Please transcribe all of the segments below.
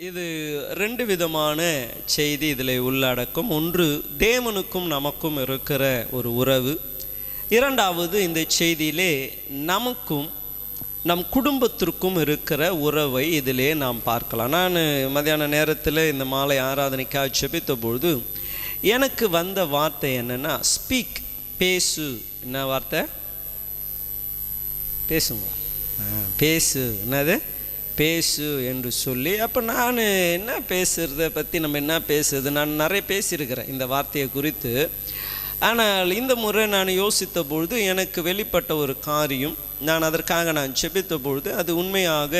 இது ரெண்டு விதமான செய்தி இதில் உள்ளடக்கும். ஒன்று, தேவனுக்கும் நமக்கும் இருக்கிற ஒரு உறவு. இரண்டாவது, இந்த செய்தியிலே நமக்கும் நம் குடும்பத்திற்கும் இருக்கிற உறவை இதிலே நாம் பார்க்கலாம். நான் மதியான நேரத்தில் இந்த மாலை ஆராதனைக்காக ஜெபித்த பொழுது எனக்கு வந்த வார்த்தை என்னென்னா, ஸ்பீக், பேசு. என்ன வார்த்தை? பேசுங்க, பேசு. என்னது? பேசு என்று சொல்லி, அப்போ நான் என்ன பேசுகிறத பற்றி நம்ம என்ன பேசுறது, நான் நிறைய பேசியிருக்கிறேன் இந்த வார்த்தையை குறித்து. ஆனால் இந்த முறை நான் யோசித்த பொழுது எனக்கு வெளிப்பட்ட ஒரு காரியம், நான் அதற்காக நான் ஜெபித்த பொழுது அது உண்மையாக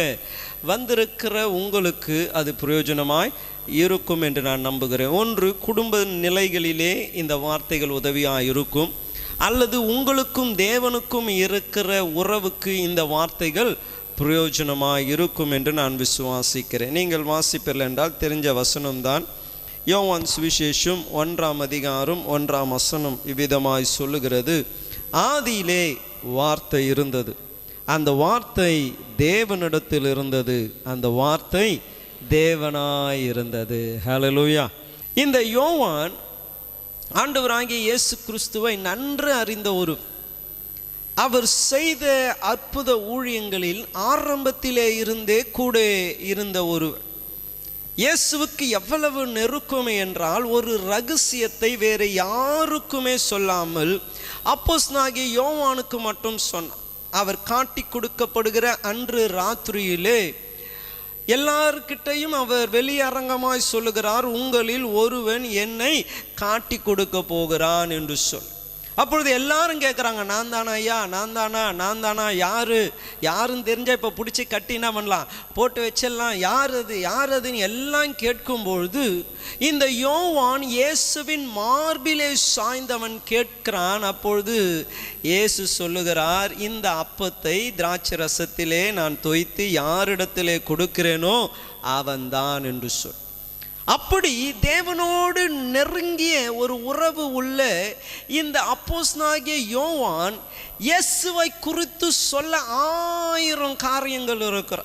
வந்திருக்கிற உங்களுக்கு அது பிரயோஜனமாய் இருக்கும் என்று நான் நம்புகிறேன். ஒன்று, குடும்ப நிலைகளிலே இந்த வார்த்தைகள் உதவியாக இருக்கும், அல்லது உங்களுக்கும் தேவனுக்கும் இருக்கிற உறவுக்கு இந்த வார்த்தைகள் பிரயோஜனமாக இருக்கும் என்று நான் விசுவாசிக்கிறேன். நீங்கள் வாசிப்பீர்கள் என்றால் தெரிஞ்ச வசனம்தான். யோவான் சுவிசேஷம் 1ஆம் அதிகாரம் 1ஆம் வசனம் இவ்விதமாய் சொல்லுகிறது, ஆதியிலே வார்த்தை இருந்தது, அந்த வார்த்தை தேவனிடத்தில் இருந்தது, அந்த வார்த்தை தேவனாய் இருந்தது. ஹல்லேலூயா. இந்த யோவான் ஆண்டவராகிய இயேசு கிறிஸ்துவை நன்கு அறிந்த அவர் செய்த அற்புத ஊழியங்களில் ஆரம்பத்திலே இருந்தே கூட இருந்த இயேசுவுக்கு எவ்வளவு நெருக்கமே என்றால், ஒரு ரகசியத்தை வேறு யாருக்குமே சொல்லாமல் அப்போஸ்தலனாகிய யோவானுக்கு மட்டும் சொன்னார். அவர் காட்டி கொடுக்கப்படுகிற அன்று ராத்திரியிலே எல்லார்கிட்டையும் அவர் வெளியரங்கமாய் சொல்லுகிறார், உங்களில் ஒருவன் என்னை காட்டி கொடுக்க போகிறான் என்று சொல். அப்பொழுது எல்லாரும் கேட்குறாங்க, நான் தானா ஐயா, நான் தானா, யாருன்னு தெரிஞ்சால் இப்போ பிடிச்சி கட்டி என்ன பண்ணலாம், போட்டு வச்சிடலாம், யார் அதுன்னு எல்லாம் கேட்கும்பொழுது இந்த யோவான் இயேசுவின் மார்பிலே சாய்ந்தவன் கேட்கிறான். அப்பொழுது இயேசு சொல்லுகிறார், இந்த அப்பத்தை திராட்சை ரசத்திலே நான் தோய்த்து யாரிடத்திலே கொடுக்கிறேனோ அவன்தான் என்று சொல். அப்படி தேவனோடு நெருங்கிய ஒரு உறவு உள்ள இந்த அப்போஸ்தலனாகிய யோவான் இயேசுவை குறித்து சொல்ல 1000 காரியங்கள் இருக்கிற.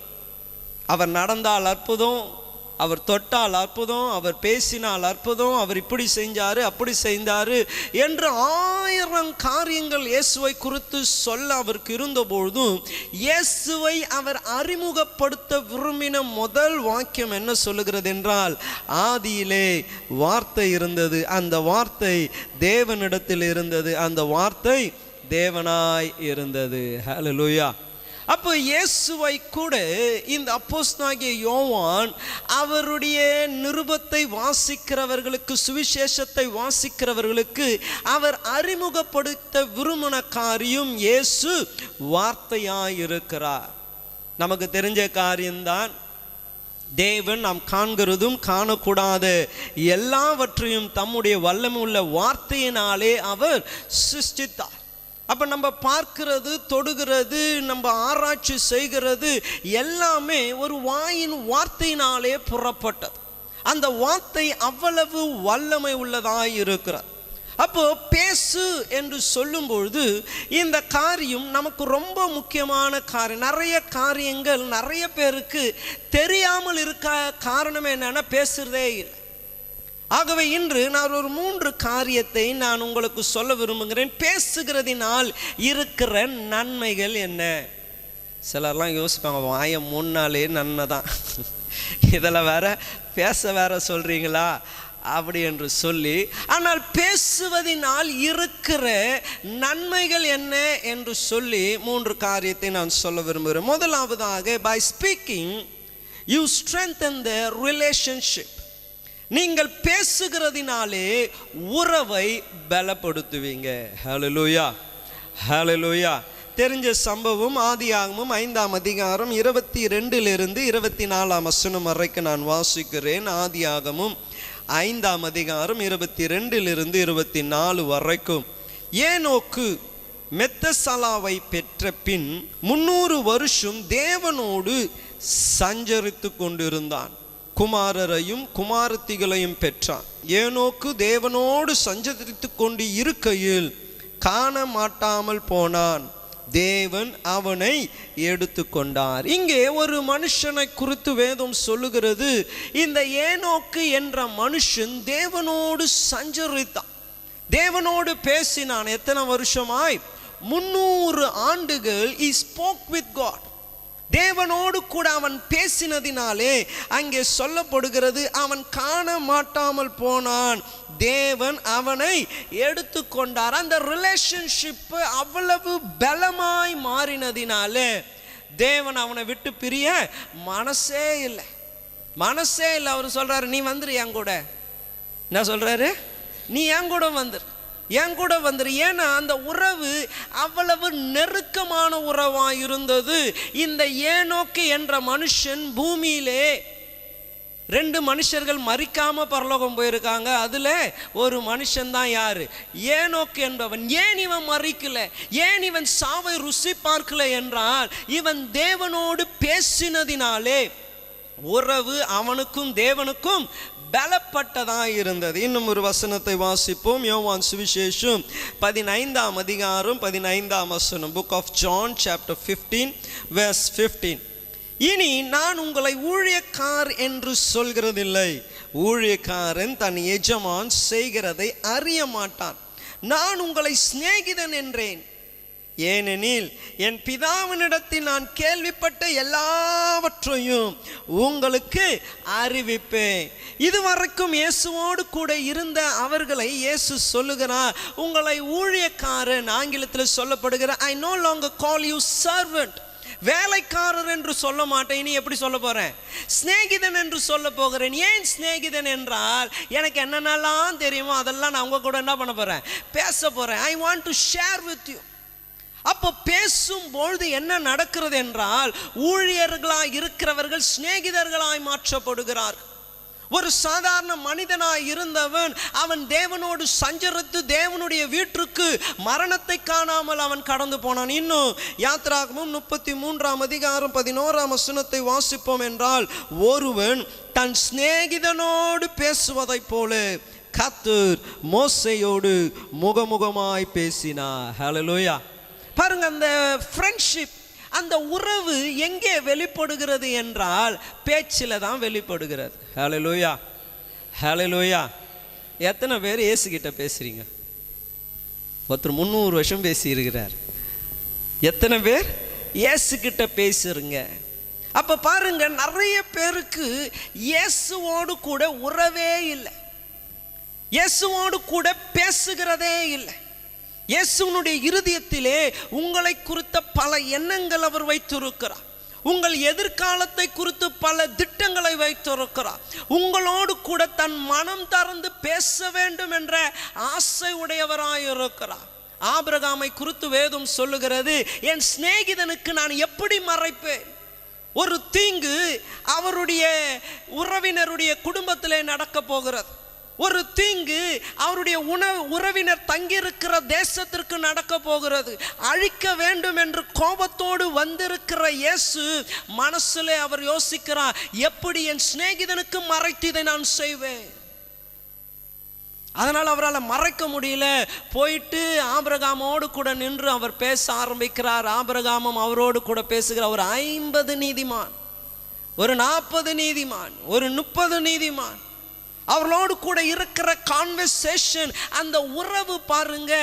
அவர் நடந்தால் அற்புதம், அவர் தொட்டால் அற்புதம், அவர் பேசினால் அற்புதம், அவர் இப்படி செஞ்சாரு அப்படி செய்தாரு என்று 1000 காரியங்கள் இயேசுவை குறித்து சொல்ல அவருக்கு இருந்தபொழுதும் இயேசுவை அவர் அறிமுகப்படுத்த விரும்பின முதல் வாக்கியம் என்ன சொல்லுகிறது என்றால், ஆதியிலே வார்த்தை இருந்தது, அந்த வார்த்தை தேவனிடத்தில் இருந்தது, அந்த வார்த்தை தேவனாய் இருந்தது. ஹல்லேலூயா. அப்போ இயேசுவை கூட இந்த அப்போஸ்தலனாகிய யோவான் அவருடைய நிருபத்தை வாசிக்கிறவர்களுக்கு, சுவிசேஷத்தை வாசிக்கிறவர்களுக்கு அவர் அறிமுகப்படுத்த விரும்பின காரியம், இயேசு வார்த்தையாயிருக்கிறார். நமக்கு தெரிஞ்ச காரியம்தான், தேவன் நாம் காண்கிறதும் காணக்கூடாத எல்லாவற்றையும் தம்முடைய வல்லமை உள்ள வார்த்தையினாலே அவர் சிருஷ்டித்தார். அப்போ நம்ம பார்க்கிறது, தொடுகிறது, நம்ம ஆராய்ச்சி செய்கிறது எல்லாமே ஒரு வாயின் வார்த்தையினாலே புறப்பட்டது. அந்த வார்த்தை அவ்வளவு வல்லமை உள்ளதாய் இருக்கிறது. அப்போ பேசு என்று சொல்லும்பொழுது இந்த காரியம் நமக்கு ரொம்ப முக்கியமான காரியம். நிறைய காரியங்கள் நிறைய பேருக்கு தெரியாமல் இருக்க காரணம் என்னன்னா, பேசுறதே இல்லை. ஆகவே இன்று நான் ஒரு 3 காரியத்தை நான் உங்களுக்கு சொல்ல விரும்புகிறேன். பேசுகிறதினால் இருக்கிற நன்மைகள் என்ன? சிலர்லாம் யோசிப்பாங்க, வாயை முன்னாலே நன்மை தான், இதில் வேற பேச வேற சொல்றீங்களா அப்படி என்று சொல்லி. ஆனால் பேசுவதினால் இருக்கிற நன்மைகள் என்ன என்று சொல்லி 3 காரியத்தை நான் சொல்ல விரும்புகிறேன். முதலாவதாக, by speaking you strengthen the relationship. நீங்கள் பேசுகிறதினாலே உறவை பலப்படுத்துவீங்க. ஹல்லேலூயா, ஹல்லேலூயா. தெரிஞ்ச சம்பவம், ஆதியாகமம் 5ஆம் அதிகாரம் 22லிருந்து 24ஆம் வசனம் வரைக்கும் நான் வாசிக்கிறேன். ஆதியாகமம் 5ஆம் அதிகாரம் 22லிருந்து 24 வரைக்கும். ஏனோக்கு மெத்தசலாவை பெற்ற பின் 300 வருஷம் தேவனோடு சஞ்சரித்து கொண்டிருந்தான். குமாரரையும் குமாரத்திகளையும் பெற்றான். ஏனோக்கு தேவனோடு சஞ்சரித்து கொண்டு இருக்கையில் காண மாட்டாமல் போனான். தேவன் அவனை எடுத்துக்கொண்டார். இங்கே ஒரு மனுஷனை குறித்து வேதம் சொல்லுகிறது, இந்த ஏனோக்கு என்ற மனுஷன் தேவனோடு சஞ்சரித்தான், தேவனோடு பேசினான். எத்தனை வருஷமாய்? 300 ஆண்டுகள். he spoke with God. தேவனோடு கூட அவன் பேசினதினாலே அங்கே சொல்லப்படுகிறது, அவன் காண மாட்டாமல் போனான், தேவன் அவனை எடுத்துக்கொண்டார். அந்த ரிலேஷன்ஷிப் அவ்வளவு பலமாய் மாறினதினாலே தேவன் அவனை விட்டு பிரிய மனசே இல்லை. அவர் சொல்றாரு, நீ வந்துரு என் கூட. என்ன சொல்றாரு? நீ என் கூட வந்துரு. ஏன்னா அந்த உறவு அவ்வளவு நெருக்கமான உறவாக இருந்தது. இந்த ஏனோக்கு என்ற மனுஷன் பூமியிலே 2 மனுஷர்கள் மரிக்காம பரலோகம் போயிருக்காங்க. அதுல ஒரு மனுஷன் தான் யாரு? ஏனோக்கு என்பவன். ஏன் இவன் மரிக்கல, ஏன் இவன் சாவை ருசி பார்க்கல என்றால், இவன் தேவனோடு பேசினதினாலே உறவு அவனுக்கும் தேவனுக்கும் பலப்பட்டதா இருந்தது. இன்னும் ஒரு வசனத்தை வாசிப்போம். யோவான் சுவிசேஷம் 15ஆம் அதிகாரம் 15ஆம் வசனம். Book of John chapter 15 verse 15. இனி நான் உங்களை ஊழியக்கார் என்று சொல்கிறதில்லை, ஊழியக்காரன் தன் எஜமான் செய்கிறதை அறிய மாட்டான். நான் உங்களை சிநேகிதன் என்றேன், ஏனெனில் என் பிதாவினிடத்தில் நான் கேள்விப்பட்ட எல்லாவற்றையும் உங்களுக்கு அறிவிப்பேன். இதுவரைக்கும் இயேசுவோடு கூட இருந்த அவர்களை இயேசு சொல்லுகிறார், உங்களை ஊழியக்காரன், ஆங்கிலத்தில் சொல்லப்படுகிற I no longer call you servant, வேலைக்காரர் என்று சொல்ல மாட்டேன். இனி எப்படி சொல்ல போறேன்? சிநேகிதன் என்று சொல்ல போகிறேன். ஏன் சிநேகிதன் என்றால், எனக்கு என்னென்னலாம் தெரியுமோ அதெல்லாம் நான் உங்க கூட என்ன பண்ண போறேன்? பேச போறேன். I want to share with you. அப்போ பேசும்பொழுது என்ன நடக்கிறது என்றால், ஊழியர்களாய் இருக்கிறவர்கள் சிநேகிதர்களாய் மாற்றப்படுகிறார். ஒரு சாதாரண மனிதனாய் இருந்தவன் அவன் தேவனோடு சஞ்சரித்து தேவனுடைய வீட்டிற்கு மரணத்தை காணாமல் அவன் கடந்து போனான். இன்னும் யாத்ராகமம் 33ஆம் அதிகாரம் 11ஆம் வசனத்தை வாசிப்போம் என்றால், ஒருவன் தன் சிநேகிதனோடு பேசுவதைப் போல கர்த்தர் மோசேயோடு முகமுகமாய் பேசினார். ஹல்லேலூயா. பாருங்க, அந்த ஃப்ரெண்ட்ஷிப், அந்த உறவு எங்கே வெளிப்படுகிறது என்றால் பேச்சில் தான் வெளிப்படுகிறது. ஹல்லேலூயா, ஹல்லேலூயா. எத்தனை பேர் இயேசு கிட்ட பேசுறீங்க? ஒருத்தர் 300 வருஷம் பேசி இருக்கிறார். எத்தனை பேர் இயேசு கிட்ட பேசுறீங்க? அப்ப பாருங்க, நிறைய பேருக்கு இயேசுவோடு கூட உறவே இல்லை, இயேசுவோடு கூட பேசுகிறதே இல்லை. இயேசுனுடைய இருதயத்திலே உங்களை குறித்த பல எண்ணங்கள் அவர் வைத்திருக்கிறார். உங்கள் எதிர்காலத்தை குறித்து பல திட்டங்களை வைத்திருக்கிறார். உங்களோடு கூட தன் மனம் திறந்து பேச வேண்டும் என்ற ஆசை உடையவராயிருக்கிறார். ஆபிரகாமை குறித்து வேதம் சொல்லுகிறது, என் சிநேகிதனுக்கு நான் எப்படி மறைப்பேன்? ஒரு தீங்கு அவருடைய உறவினருடைய குடும்பத்திலே நடக்க போகிறது. ஒரு தீங்கு அவருடைய உறவினர் தங்கியிருக்கிற தேசத்திற்கு நடக்க போகிறது. அழிக்க வேண்டும் என்று கோபத்தோடு வந்திருக்கிற இயேசு மனசுல அவர் யோசிக்கிறார், எப்படி என் சிநேகிதனுக்கு மறைத்து இதை நான் செய்வேன்? அதனால் அவரால் மறைக்க முடியல. போயிட்டு ஆபிரகாமோடு கூட நின்று அவர் பேச ஆரம்பிக்கிறார். ஆபிரகாமும் அவரோடு கூட பேசுகிறார். ஒரு 50 நீதிமான், ஒரு 40 நீதிமான், ஒரு 30 நீதிமான், அவர்களோடு கூட இருக்கிற கான்வர்சேஷன், அந்த உறவு பாருங்க.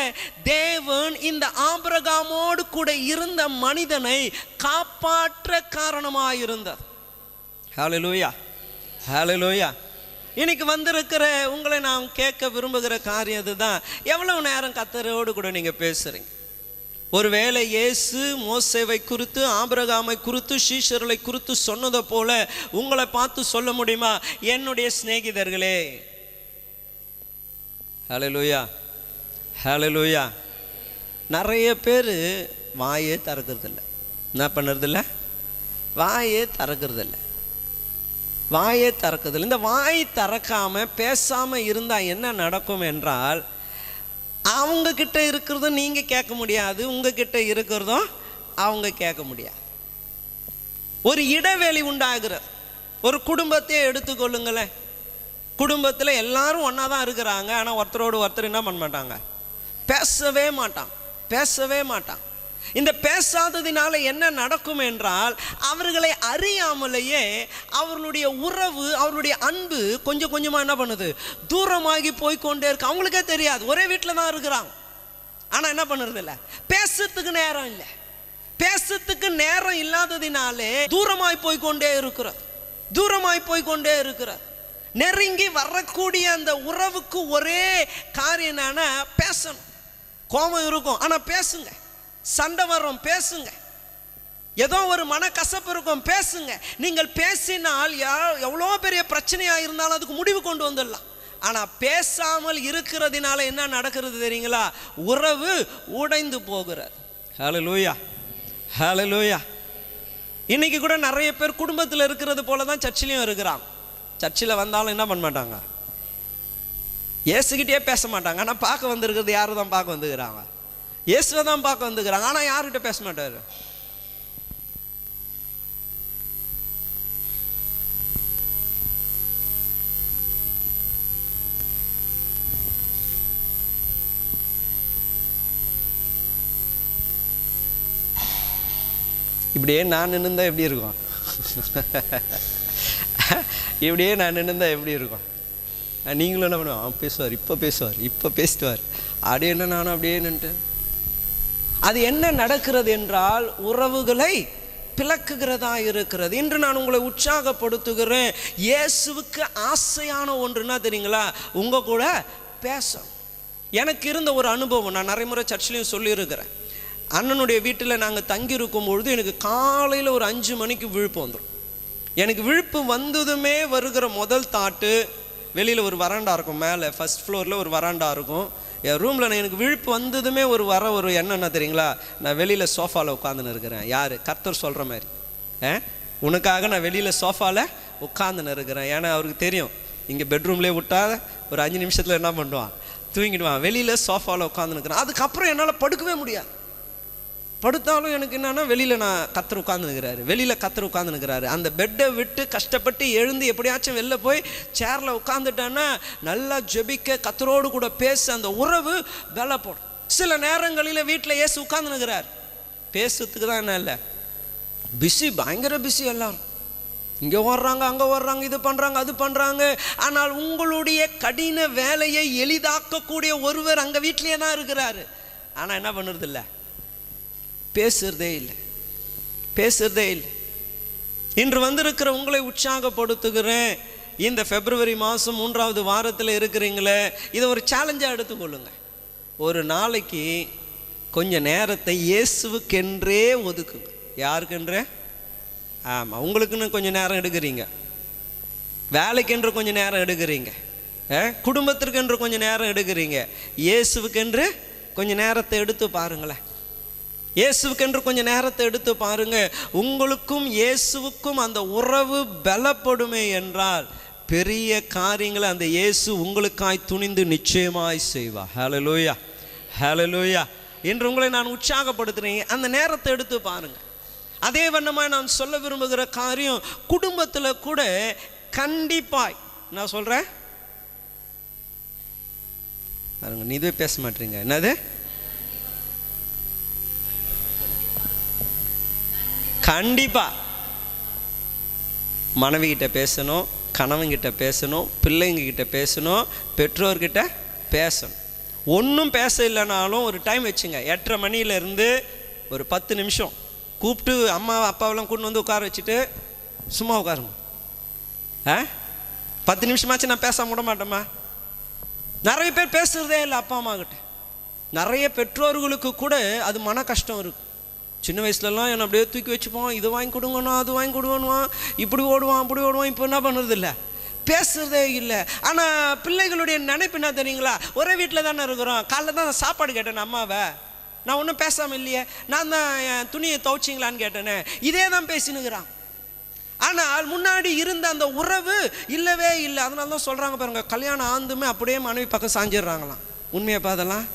தேவன் இந்த ஆபிரகாமோடு கூட இருந்த மனிதனை காப்பாற்ற காரணமாயிருந்தார். ஹல்லேலூயா, ஹல்லேலூயா. இன்னைக்கு வந்திருக்கிற உங்களை நான் கேட்க விரும்புகிற காரியம் இதுதான், எவ்வளவு நேரம் கர்த்தரோடு கூட நீங்க பேசுறீங்க? ஒருவேளை இயேசு மோசேவை குறித்து, ஆபிரகாமை குறித்து, சீஷர்களை குறித்து சொன்னதை போல உங்களை பார்த்து சொல்ல முடியுமா, என்னுடைய சிநேகிதர்களே? ஹல்லேலூயா, ஹல்லேலூயா. நிறைய பேர் வாயே திறக்கிறதில்ல. என்ன பண்ணுறதில்ல? வாயே திறக்கிறதில்ல, வாயே திறக்கிறதில்ல. இந்த வாய் திறக்காம பேசாம இருந்தா என்ன நடக்கும் என்றால், அவங்க கிட்ட இருக்கிறதும் நீங்க கேட்க முடியாது, உங்ககிட்ட இருக்கிறதும் அவங்க கேட்க முடியாது. ஒரு இடைவெளி உண்டாகிறது. ஒரு குடும்பத்தையே எடுத்துக்கொள்ளுங்களேன். குடும்பத்தில் எல்லாரும் ஒன்றா தான் இருக்கிறாங்க, ஆனால் ஒருத்தரோடு ஒருத்தர் என்ன பண்ண மாட்டாங்க? பேசவே மாட்டான். இந்த பேசாததினால என்ன நடக்கும் என்றால், அவர்களை அறியாமலேயே அவர்களுடைய உறவு, அவர்களுடைய அன்பு கொஞ்சம் கொஞ்சமாக என்ன பண்ணுது, தூரமாகி போய்கொண்டே இருக்கு. அவங்களுக்கே தெரியாது, ஒரே வீட்டில் தான் இருக்கிறாங்க. ஆனால் என்ன பண்ணுறது இல்லை, பேசுறதுக்கு நேரம் இல்லை. பேசுறதுக்கு நேரம் இல்லாததினாலே தூரமாய் போய்கொண்டே இருக்கிறார், தூரமாய் போய்கொண்டே இருக்கிறார். நெருங்கி வரக்கூடிய அந்த உறவுக்கு ஒரே காரியம் என்னன்னா பேசணும். கோபம் இருக்கும், ஆனால் பேசுங்க. சண்டை வரும், பேசுங்க. ஏதோ ஒரு மனக்கசப்பு இருக்கும், பேசுங்க. நீங்கள் பேசினால் எவ்வளோ பெரிய பிரச்சனையாக இருந்தாலும் அதுக்கு முடிவு கொண்டு வந்துடலாம். ஆனால் பேசாமல் இருக்கிறதுனால என்ன நடக்கிறது தெரியுங்களா, உறவு உடைந்து போகிறது. ஹல்லேலூயா, ஹல்லேலூயா. இன்னைக்கு கூட நிறைய பேர் குடும்பத்தில் இருக்கிறது போல தான் சர்ச்சிலையும் இருக்கிறாங்க. சர்ச்சில் வந்தாலும் என்ன பண்ண மாட்டாங்க, இயேசுகிட்டே பேச மாட்டாங்க. ஆனால் பார்க்க வந்திருக்கிறது யாரு தான் பார்க்க வந்துக்கிறாங்க, இயேசுவை தான் பார்க்க வந்துக்கிறாங்க. ஆனால் யார்கிட்ட பேச மாட்டாரு. இப்படியே நான் நின்றுந்தா எப்படி இருக்கும், இப்படியே நான் நின்றுந்தா எப்படி இருக்கும். நீங்களும் என்ன பண்ணுவோம், பேசுவார், இப்போ பேசுவார், இப்போ பேசிட்டுவார், அப்படியே என்ன நானும் அப்படியே நின்று. அது என்ன நடக்கிறது என்றால் உறவுகளை பிளக்குகிறதா இருக்கிறது. இன்று நான் உங்களை உற்சாகப்படுத்துகிறேன். இயேசுவுக்கு ஆசையான ஒன்றுனா தெரியுங்களா, உங்கள் கூட பேச. எனக்கு இருந்த ஒரு அனுபவம், நான் நிறைய முறை சர்ச்சிலையும் சொல்லியிருக்கிறேன். அண்ணனுடைய வீட்டில் நாங்கள் தங்கியிருக்கும் பொழுது எனக்கு காலையில் ஒரு 5 மணிக்கு விழுப்பு வந்துடும். எனக்கு விழுப்பு வந்ததுமே வருகிற முதல் தாட்டு, வெளியில் ஒரு வராண்டா இருக்கும், மேலே ஃபஸ்ட் ஃப்ளோரில் ஒரு வராண்டா இருக்கும். என் ரூமில் நான் எனக்கு விழுப்பு வந்ததுமே ஒரு என்னென்ன தெரியுங்களா, நான் வெளியில் சோஃபாவில் உட்காந்துன்னு இருக்கிறேன். யார், கர்த்தர் சொல்கிற மாதிரி, உனக்காக நான் வெளியில் சோஃபாவில் உட்காந்துன்னு இருக்கிறேன். ஏன்னா அவருக்கு தெரியும், இங்கே பெட்ரூம்லேயே விட்டால் ஒரு 5 நிமிஷத்தில் என்ன பண்ணுவான், தூங்கிடுவான். வெளியில் சோஃபாவில் உட்காந்துன்னு இருக்கிறேன். அதுக்கப்புறம் என்னால் படுக்கவே முடியாது. படுத்தாலும் எனக்கு என்னன்னா, வெளியில் நான் கர்த்தர் உட்காந்துருக்கிறாரு, வெளியில் கர்த்தர் உட்காந்துருக்கிறாரு. அந்த பெட்டை விட்டு கஷ்டப்பட்டு எழுந்து எப்படியாச்சும் வெளில போய் சேரில் உட்காந்துட்டான்னா நல்லா ஜெபிக்க, கர்த்தரோடு கூட பேச, அந்த உறவு பலப்படும். சில நேரங்களில் வீட்டில் இயேசு உட்காந்துருக்கிறார், பேசுறதுக்கு தான் என்ன இல்லை, பிஸி, பயங்கர பிஸி. எல்லாரும் இங்கே ஓடுறாங்க, அங்கே ஓடுறாங்க, இது பண்ணுறாங்க, அது பண்ணுறாங்க. ஆனால் உங்களுடைய கடின வேலையை எளிதாக்கக்கூடிய ஒருவர் அங்கே வீட்டிலேயே தான் இருக்கிறாரு. ஆனால் என்ன பண்ணுறது இல்லை, பேசுறதே இல்லை, பேசுறதே இல்லை. இன்று வந்திருக்கிற உங்களை உற்சாகப்படுத்துகிறேன். இந்த பிப்ரவரி மாதம் 3வது வாரத்தில் இருக்கிறீங்களே, இதை ஒரு சேலஞ்சாக எடுத்துக்கொள்ளுங்க. ஒரு நாளைக்கு கொஞ்சம் நேரத்தை இயேசுவுக்கென்றே ஒதுக்குங்க. யாருக்கென்றே? ஆமாம், உங்களுக்குன்னு கொஞ்சம் நேரம் எடுக்கிறீங்க, வேலைக்கென்று கொஞ்சம் நேரம் எடுக்கிறீங்க, குடும்பத்திற்கென்று கொஞ்சம் நேரம் எடுக்கிறீங்க. இயேசுவுக்கென்று கொஞ்சம் நேரத்தை எடுத்து பாருங்களேன். இயேசுவுக்கென்று கொஞ்சம் நேரத்தை எடுத்து பாருங்க. உங்களுக்கும் இயேசுவுக்கும் அந்த உறவு பலப்படுமே என்றால் பெரிய காரியங்களை அந்த இயேசு உங்களுக்காய் துணிந்து நிச்சயமாய் செய்வார். ஹல்லேலூயா, ஹல்லேலூயா. இன்று உங்களை நான் உற்சாகப்படுத்துறேன், அந்த நேரத்தை எடுத்து பாருங்க. அதே வண்ணமாக நான் சொல்ல விரும்புகிற காரியம், குடும்பத்தில் கூட கண்டிப்பாய் நான் சொல்கிறேன் பாருங்க, நீ இதுவே பேச மாட்டீங்க. என்னது? கண்டிப்பா மனைவிகிட்ட பேசணும், கணவன்கிட்ட பேசணும், பிள்ளைங்ககிட்ட பேசணும், பெற்றோர்கிட்ட பேசணும். ஒன்றும் பேச இல்லைனாலும் ஒரு டைம் வச்சுங்க. 8:30 மணியிலேருந்து ஒரு 10 நிமிஷம் கூப்பிட்டு அம்மா அப்பாவெல்லாம் கூட்டு வந்து உட்கார வச்சுட்டு சும்மா உட்காருங்க. 10 நிமிஷமாச்சு நான் பேச விட மாட்டேம்மா. நிறைய பேர் பேசுகிறதே இல்லை அப்பா அம்மா கிட்ட. நிறைய பெற்றோர்களுக்கு கூட அது மன கஷ்டம் இருக்குது. சின்ன வயசுலலாம் என்னை அப்படியே தூக்கி வச்சுப்போம், இது வாங்கி கொடுங்கண்ணா, அது வாங்கி கொடுங்கணுவான், இப்படி ஓடுவான், அப்படி ஓடுவான். இப்போ என்ன பண்ணுறது இல்லை, பேசுகிறதே இல்லை. ஆனால் பிள்ளைகளுடைய நினைப்பு என்ன தெரியுங்களா, ஒரே வீட்டில் தானே இருக்கிறோம். காலைல தான் சாப்பாடு கேட்டேன் அம்மாவை, நான் ஒன்றும் பேசாமல் இல்லையே, நான் தான் என் துணியை துவைச்சிங்களான்னு கேட்டேனே, இதே தான் பேசினுக்கிறான். ஆனால் முன்னாடி இருந்த அந்த உறவு இல்லவே இல்லை. அதனால தான் சொல்கிறாங்க பாருங்க, கல்யாணம் ஆந்துமே அப்படியே மனைவி பக்கம் சாஞ்சிடுறாங்களாம். உண்மையை பார்த்தலாம்,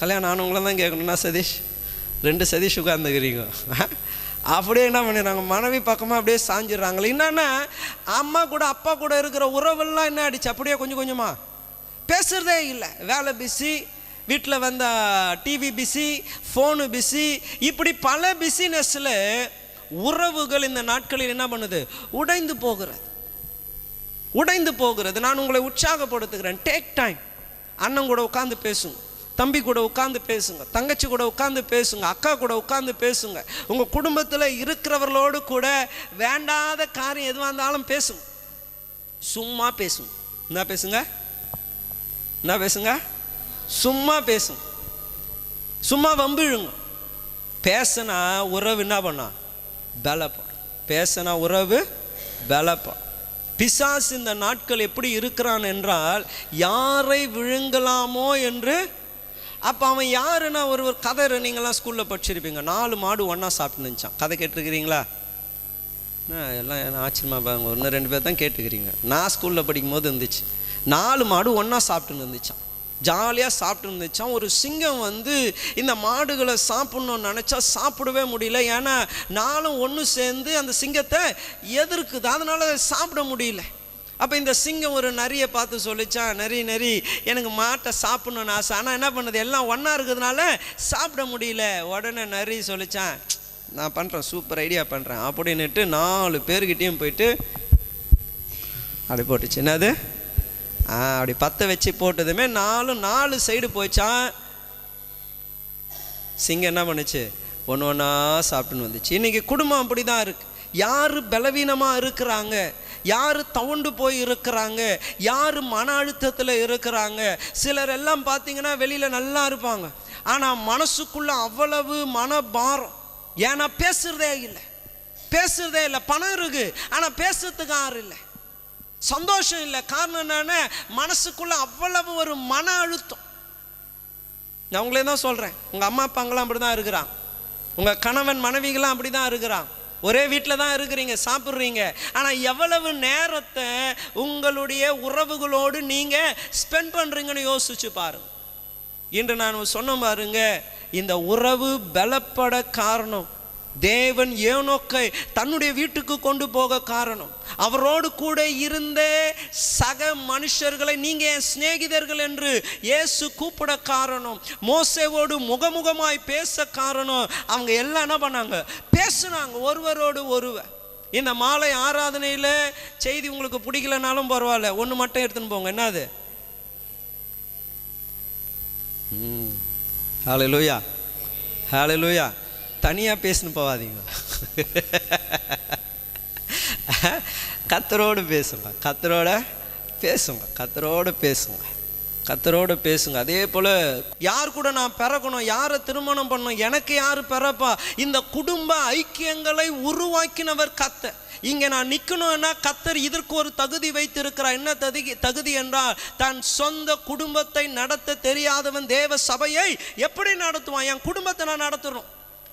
கல்யாணம் ஆனவங்கள தான் கேட்கணும்னா சதீஷ் 2 சதீஷ் உட்காந்துக்கிறீங்க, அப்படியே என்ன பண்ணிடுறாங்க, மனைவி பக்கமாக அப்படியே சாஞ்சிடுறாங்களே. என்னன்னா அம்மா கூட அப்பா கூட இருக்கிற உறவெல்லாம் என்ன ஆயிடுச்சு, அப்படியே கொஞ்சம் கொஞ்சமாக பேசுகிறதே இல்லை. வேலை பிஸி, வீட்டில் வந்த டிவி பிஸி, ஃபோனு பிஸி, இப்படி பல பிஸினஸில் உறவுகள் இந்த நாட்களில் என்ன பண்ணுது? உடைந்து போகிறது. நான் உங்களை உற்சாகப்படுத்துகிறேன். Take time. அண்ணன் கூட உட்காந்து பேசுங்க, தம்பி கூட உட்காந்து பேசுங்க, தங்கச்சி கூட உட்காந்து பேசுங்க, அக்கா கூட உட்காந்து பேசுங்க. உங்கள் குடும்பத்தில் இருக்கிறவர்களோடு கூட வேண்டாத காரியம் எதுவாக இருந்தாலும் பேசுங்க. சும்மா பேசுங்க. என்ன பேசுங்க? சும்மா பேசுங்க. சும்மா வம்பிழுங்க. பேசினா உறவு என்ன பண்ணா? பலப்படும். பேசினா உறவு பலப்படும். பிசாசு இந்த நாட்கள் எப்படி இருக்கிறான் என்றால், யாரை விழுங்கலாமோ என்று. அப்போ அவன் யாருன்னா, ஒரு கதை நீங்கள்லாம் ஸ்கூலில் படிச்சிருப்பீங்க. 4 மாடு ஒன்றா சாப்பிட்டு இருந்துச்சான். கதை கேட்டிருக்கிறீங்களா? எல்லாம் என்ன ஆச்சரியமாக பாருங்க, 1-2 பேர் தான் கேட்டுக்கிறீங்க. நான் ஸ்கூலில் படிக்கும் போது இருந்துச்சு. 4 மாடு ஒன்றா சாப்பிட்டுன்னு இருந்துச்சான். ஜாலியாக சாப்பிட்டு இருந்துச்சான். ஒரு சிங்கம் வந்து இந்த மாடுகளை சாப்பிட்ணுன்னு நினச்சா சாப்பிடவே முடியல. ஏன்னா 4 ஒன்று சேர்ந்து அந்த சிங்கத்தை எதிர்க்குது, அதனால் சாப்பிட முடியல. அப்போ இந்த சிங்கம் ஒரு நரியை பார்த்து சொல்லிச்சான், நரி எனக்கு மாட்டை சாப்பிட்ணுன்னு ஆசை, ஆனால் என்ன பண்ணுது, எல்லாம் ஒன்றா இருக்கிறதுனால சாப்பிட முடியல. உடனே நரி சொல்லிச்சான், நான் பண்ணுறேன், சூப்பர் ஐடியா பண்ணுறேன் அப்படின்னுட்டு 4 பேர்கிட்டையும் போயிட்டு அப்படி போட்டுச்சு. என்னது? அப்படி 10 வச்சு போட்டதுமே 4 சைடு போயிச்சான். சிங்கம் என்ன பண்ணுச்சு? ஒன்றா சாப்பிட்டுன்னு வந்துச்சு. இன்றைக்கி குடும்பம் அப்படி தான் இருக்குது. யார் பலவீனமாக இருக்கிறாங்க, யார் தவண்டு போய் இருக்கிறாங்க, யார் மன அழுத்தத்தில் இருக்கிறாங்க. சிலர் எல்லாம் பார்த்தீங்கன்னா வெளியில் நல்லா இருப்பாங்க, ஆனால் மனசுக்குள்ளே அவ்வளவு மனபாரம். ஏன்னா பேசுகிறதே இல்லை. பணம் இருக்கு, ஆனால் பேசுறதுக்கு யாரும் இல்லை. சந்தோஷம் இல்லை. காரணம் என்னன்னா, மனசுக்குள்ள அவ்வளவு ஒரு மன அழுத்தம். நான் உங்களே தான் சொல்கிறேன், உங்கள் அம்மா அப்பாங்களாம் அப்படி தான் இருக்கிறான், உங்கள் கணவன் மனைவிகளாம் அப்படி தான் இருக்கிறான். ஒரே வீட்டில் தான் இருக்கிறீங்க, சாப்பிட்றீங்க, ஆனால் எவ்வளவு நேரத்தை உங்களுடைய உறவுகளோடு நீங்கள் ஸ்பெண்ட் பண்ணுறீங்கன்னு யோசிச்சு பாருங்க. இன்று நான் சொன்ன பாருங்க, இந்த உறவு பலப்பட காரணம் தேவன் ஏனோக்கை தன்னுடைய வீட்டுக்கு கொண்டு போக காரணம். அவரோடு கூட இருந்த சக மனுஷர்களை நீங்க என் சிநேகிதர்கள் என்று இயேசு கூப்பிட காரணம். மோசேவோடு முகமுகமாய் பேச காரணம். அவங்க எல்லாம் என்ன பண்ணாங்க? பேசுனாங்க ஒருவரோடு ஒருவர். இந்த மாலை ஆராதனையில் செய்தி உங்களுக்கு பிடிக்கலனாலும் பரவாயில்ல, ஒன்று மட்டும் எடுத்துன்னு போங்க. என்னது? ஹல்லேலூயா, ஹல்லேலூயா. தனியாக பேசுன்னு போகாதீங்க. கர்த்தரோடு பேசுங்க, கர்த்தரோடு பேசுங்க. அதே போல் யார் கூட நான் பிறக்கணும், யாரை திருமணம் பண்ணணும், எனக்கு யார் பிறப்பா, இந்த குடும்ப ஐக்கியங்களை உருவாக்கினவர் கர்த்தர். இங்கே நான் நிற்கணும்னா கர்த்தர் இதற்கு ஒரு தகுதி வைத்திருக்கிறார். என்ன தகுதி என்றால், தன் சொந்த குடும்பத்தை நடத்த தெரியாதவன் தேவ சபையை எப்படி நடத்துவான்? என் குடும்பத்தை நான் நடத்தணும்,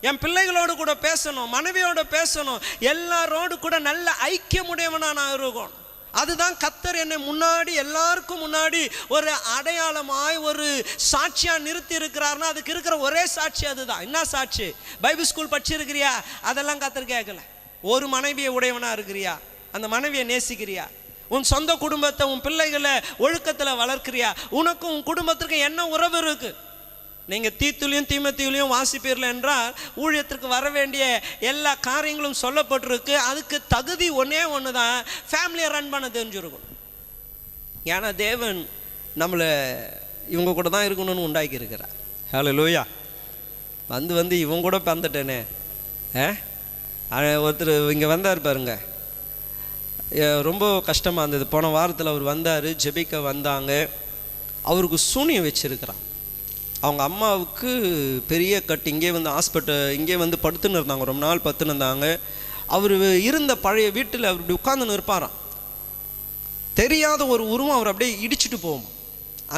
என் பிள்ளைகளோடு கூட பேசணும், மனைவியோடு பேசணும், எல்லாரோடு கூட நல்ல ஐக்கியமுடையவனா நான் இருக்கணும். அதுதான் கர்த்தர் என்னை முன்னாடி எல்லாருக்கும் முன்னாடி ஒரு அடையாளமாய் ஒரு சாட்சியா நிறுத்தி இருக்கிறார்னா அதுக்கு இருக்கிற ஒரே சாட்சி அதுதான். என்ன சாட்சி? பைபிள் ஸ்கூல் படிச்சிருக்கிறியா? அதெல்லாம் கர்த்தர் கேட்கல. ஒரு மனைவியை உடையவனா இருக்கிறியா? அந்த மனைவியை நேசிக்கிறியா? உன் சொந்த குடும்பத்தை, உன் பிள்ளைகளை ஒழுக்கத்தில் வளர்க்கிறியா? உனக்கும் உன் குடும்பத்திற்கும் என்ன உறவு இருக்கு? நீங்கள் தீத்துலையும் தீமத்தையும் வாசிப்பீர்கள் என்றால் ஊழியத்திற்கு வர வேண்டிய எல்லா காரியங்களும் சொல்லப்பட்டிருக்கு. அதுக்கு தகுதி ஒன்று தான், ஃபேமிலியை ரன் பண்ண தெரிஞ்சிருக்கும். ஏன்னா தேவன் நம்மளை இவங்க கூட தான் இருக்கணும்னு உண்டாக்கி இருக்கிறார். ஹல்லேலூயா. வந்து இவங்க கூட பிறந்துட்டேனே. ஒருத்தர் இங்கே வந்தார் பாருங்க, ரொம்ப கஷ்டமாக இருந்தது. போன வாரத்தில் அவர் வந்தார், ஜெபிக்க வந்தாங்க. அவருக்கு சூனியம் வச்சிருக்கிறான். அவங்க அம்மாவுக்கு பெரிய கட்டு. இங்கே வந்து படுத்துன்னு இருந்தாங்க, ரொம்ப நாள் படுத்துன்னு இருந்தாங்க. அவர் இருந்த பழைய வீட்டில் அவர் இப்படி உட்காந்துன்னு இருப்பாராம். தெரியாத ஒரு உருவம் அவர் அப்படியே இடிச்சுட்டு போகும்.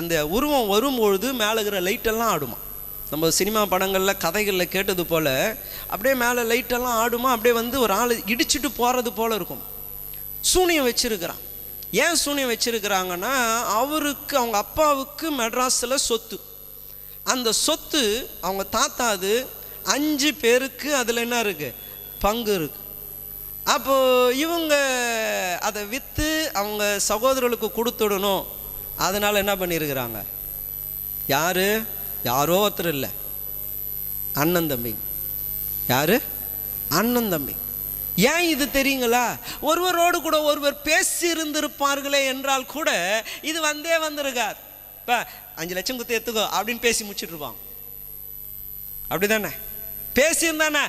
அந்த உருவம் வரும்பொழுது மேலே இருக்கிற லைட்டெல்லாம் ஆடுமா. நம்ம சினிமா படங்களில் கதைகளில் கேட்டது போல் அப்படியே மேலே லைட்டெல்லாம் ஆடுமா. அப்படியே வந்து ஒரு ஆள் இடிச்சுட்டு போகிறது போல் இருக்கும். சூனியம் வச்சிருக்கிறான். ஏன் சூனியம் வச்சிருக்கிறாங்கன்னா, அவருக்கு அவங்க அப்பாவுக்கு மெட்ராஸில் சொத்து. அந்த சொத்து அவங்க தாத்தாது 5 பேருக்கு அதில் என்ன இருக்குது? பங்கு இருக்குது. அப்போது இவங்க அதை விற்று அவங்க சகோதரர்களுக்கு கொடுத்துடணும். அதனால் என்ன பண்ணியிருக்கிறாங்க? யார்? யாரோ ஒருத்தர் இல்லை, அண்ணன் தம்பி. யாரு? அண்ணன் தம்பி. ஏன் இது தெரியுங்களா? ஒருவரோடு கூட ஒருவர் பேசி இருந்திருப்பார்களே என்றால் கூட இது வந்திருக்கார். இப்போ 5 லட்சம் குத்து எடுத்துக்கோ அப்படின்னு பேசி முடிச்சுட்டு இருப்பாங்க. அப்படிதானே? பேசியிருந்தானே,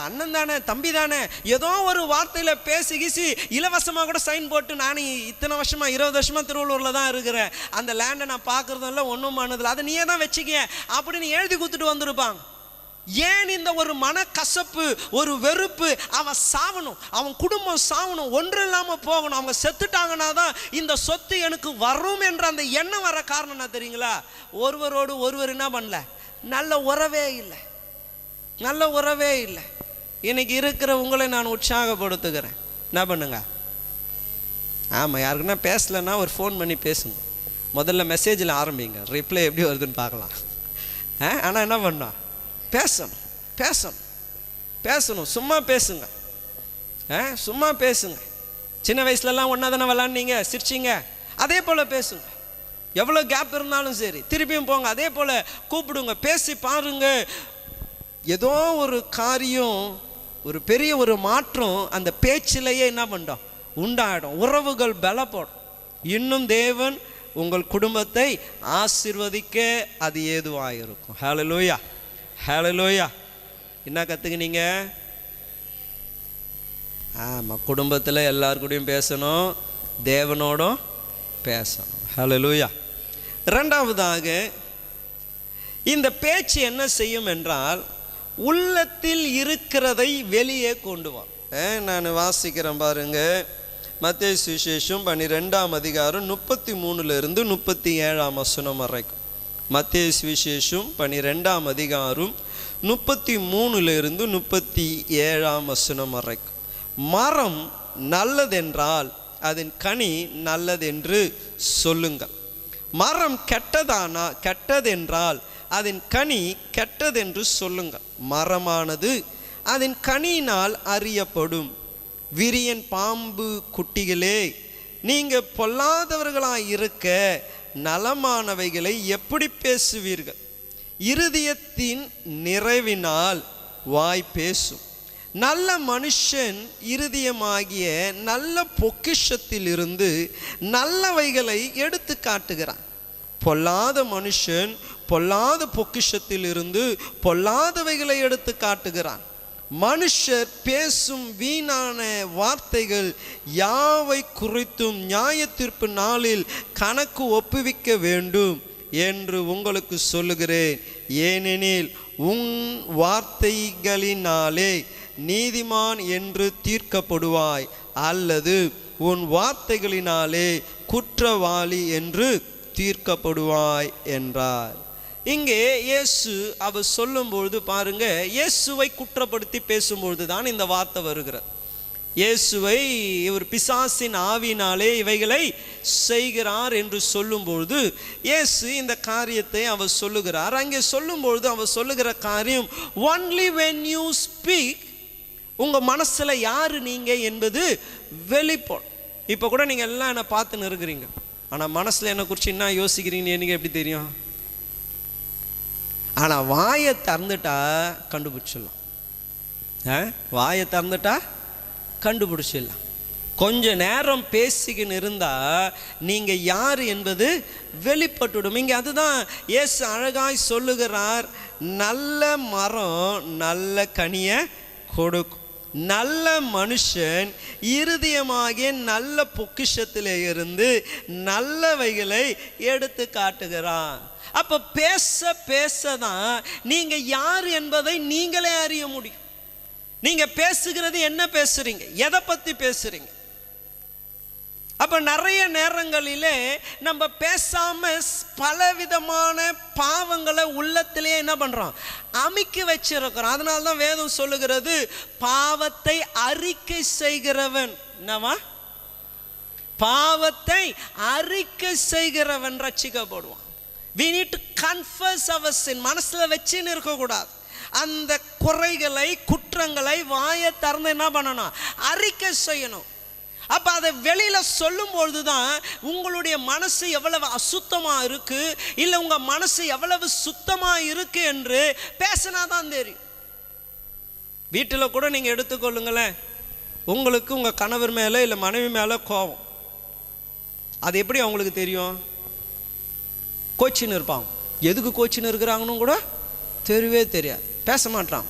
அண்ணன் தானே, தம்பி தானே, ஏதோ ஒரு வார்த்தையில் பேசி இலவசமாக கூட சைன் போட்டு, நான் இத்தனை வருஷமா 20 வருஷமா திருவள்ளூரில் தான் இருக்கிறேன், அந்த லேண்டை நான் பார்க்குறதும் இல்லை, ஒன்றும் பண்ணதில்லை, அதை நீயே தான் வச்சுக்க அப்படின்னு எழுதி கொடுத்துட்டு வந்திருப்பாங்க. ஏன் இந்த ஒரு மனக்கசப்பு, ஒரு வெறுப்பு? அவன் சாவணும், அவன் குடும்பம் சாவணும், ஒன்று இல்லாமல் போகணும், அவங்க செத்துட்டாங்கன்னா தான் இந்த சொத்து எனக்கு வரும் என்ற அந்த எண்ணம் வர காரணம் என்ன தெரியுங்களா? ஒருவரோடு ஒருவர் என்ன பண்ணல, நல்ல உறவே இல்லை, நல்ல உறவே இல்லை. இன்னைக்கு இருக்கிற உங்களை நான் உற்சாகப்படுத்துகிறேன். என்ன பண்ணுங்க? ஆமாம், யாருக்குன்னா பேசலைன்னா ஒரு ஃபோன் பண்ணி பேசுங்க. முதல்ல மெசேஜில் ஆரம்பிங்க, ரிப்ளை எப்படி வருதுன்னு பார்க்கலாம். ஆனால் என்ன பண்ணோம்? பேசணும், பேசணும், பேசணும். சும்மா பேசுங்க, சும்மா பேசுங்க. சின்ன வயசுலலாம் ஒன்றா தானே விளாட்னீங்க, சிரிச்சிங்க, அதே போல் பேசுங்க. எவ்வளோ கேப் இருந்தாலும் சரி திருப்பியும் போங்க, அதே போல் கூப்பிடுங்க, பேசி பாருங்க. ஏதோ ஒரு காரியம், ஒரு பெரிய ஒரு மாற்றம் அந்த பேச்சிலேயே என்ன பண்ணோம் உண்டாயிடும். உறவுகள் பலப்படும். இன்னும் தேவன் உங்கள் குடும்பத்தை ஆசீர்வதிக்க அது ஏதுவாக இருக்கும். ஹல்லேலூயா, ஹல்லேலூயா. என்ன கற்றுக்கினீங்க? ஆமாம், குடும்பத்தில் எல்லாருக்கூடையும் பேசணும், தேவனோடும் பேசணும். ஹல்லேலூயா. இரண்டாவதாக இந்த பேச்சு என்ன செய்யும் என்றால், உள்ளத்தில் இருக்கிறதை வெளியே கொண்டு வா. நான் வாசிக்கிறேன் பாருங்க, மத்தேயு சுவிசேஷம் 12ஆம் அதிகாரம் 33 37 வசனம் வரைக்கும். மத்தேயு சுவிசேஷம் 12ஆம் அதிகாரம் 33 37 வசனம் வரைக்கும். மரம் நல்லதென்றால் அதன் கனி நல்லதென்று சொல்லுங்கள். மரம் கெட்டதென்றால் அதன் கனி கெட்டதென்று சொல்லுங்கள். மரமானது அதன் கனியினால் அறியப்படும். விரியன் பாம்பு குட்டிகளே, நீங்கள் பொல்லாதவர்களாய் இருக்க நலமானவைகளை எப்படி பேசுவீர்கள்? இருதயத்தின் நிறைவினால் வாய் பேசும். நல்ல மனுஷன் இருதயமாகிய நல்ல பொக்கிஷத்திலிருந்து நல்லவைகளை எடுத்து காட்டுகிறான். பொல்லாத மனுஷன் பொல்லாத பொக்கிஷத்திலிருந்து பொல்லாதவைகளை எடுத்து காட்டுகிறான். மனுஷர் பேசும் வீணான வார்த்தைகள் யாவை குறித்தும் நியாய தீர்ப்பு நாளில் கணக்கு ஒப்புவிக்க வேண்டும் என்று உங்களுக்கு சொல்லுகிறேன். ஏனெனில் உன் வார்த்தைகளினாலே நீதிமான் என்று தீர்க்கப்படுவாய், அல்லது உன் வார்த்தைகளினாலே குற்றவாளி என்று தீர்க்கப்படுவாய் என்றார். இங்கே இயேசு அவர் சொல்லும்பொழுது பாருங்க, இயேசுவை குற்றப்படுத்தி பேசும்பொழுது தான் இந்த வார்த்தை வருகிறது. இயேசுவை இவர் பிசாசின் ஆவினாலே இவைகளை செய்கிறார் என்று சொல்லும்பொழுது இயேசு இந்த காரியத்தை அவர் சொல்லுகிறார். அங்கே சொல்லும்பொழுது அவர் சொல்லுகிற காரியம், ஒன்லி when you speak, உங்கள் மனசில் யார் நீங்கள் என்பது வெளிப்படும். இப்போ கூட நீங்கள் எல்லாம் என்னை பார்த்துன்னு இருக்கிறீங்க, ஆனால் மனசில் என்னை குறித்து என்ன யோசிக்கிறீங்கன்னு எனக்கு எப்படி தெரியும்? ஆனால் வாயை திறந்துட்டா கண்டுபிடிச்சிடலாம். வாயை திறந்துட்டா கண்டுபிடிச்சிடலாம். கொஞ்ச நேரம் பேசிக்கின்னு இருந்தால் நீங்கள் யார் என்பது வெளிப்பட்டுவிடும். இங்கே அதுதான் இயேசு அழகாய் சொல்லுகிறார், நல்ல மரம் நல்ல கனியை கொடுக்கும். நல்ல மனுஷன் இருதயமாகிய நல்ல பொக்கிஷத்திலே இருந்து நல்லவைகளை எடுத்து காட்டுகிறான். அப்போ பேச பேசதான் நீங்கள் யார் என்பதை நீங்களே அறிய முடியும். நீங்கள் பேசுகிறது என்ன பேசுறீங்க, எதை பற்றி பேசுறீங்க? அப்போ நிறைய நேரங்களிலே நம்ம பேசாமல் பலவிதமான பாவங்களை உள்ளத்திலே என்ன பண்ணுறோம், அமுக்கி வச்சிருக்கிறோம். அதனால தான் வேதம் சொல்லுகிறது, பாவத்தை அறிக்கை செய்கிறவன் என்னவா? பாவத்தை அறிக்கை செய்கிறவன் ரட்சிக்கப்படுவான். We need to confess our sin. மனசில் வச்சுன்னு இருக்கக்கூடாது. அந்த குறைகளை குற்றங்களை வாயை திறந்து என்ன பண்ணணும், அறிக்கை செய்யணும். அப்போ அதை வெளியில் சொல்லும்பொழுது தான் உங்களுடைய மனசு எவ்வளவு அசுத்தமாக இருக்குது, இல்லை உங்கள் மனசு எவ்வளவு சுத்தமாக இருக்குது என்று பேசினா தான் தெரியும். வீட்டில் கூட நீங்கள் எடுத்துக்கொள்ளுங்களேன், உங்களுக்கு உங்கள் கணவர் மேலே இல்லை மனைவி மேலே கோபம், அது எப்படி அவங்களுக்கு தெரியும்? கோச்சின்னு இருப்பாங்க. எதுக்கு கோச்சின்னு இருக்கிறாங்கன்னு கூட தெரியவே தெரியாது. பேச மாட்டான்.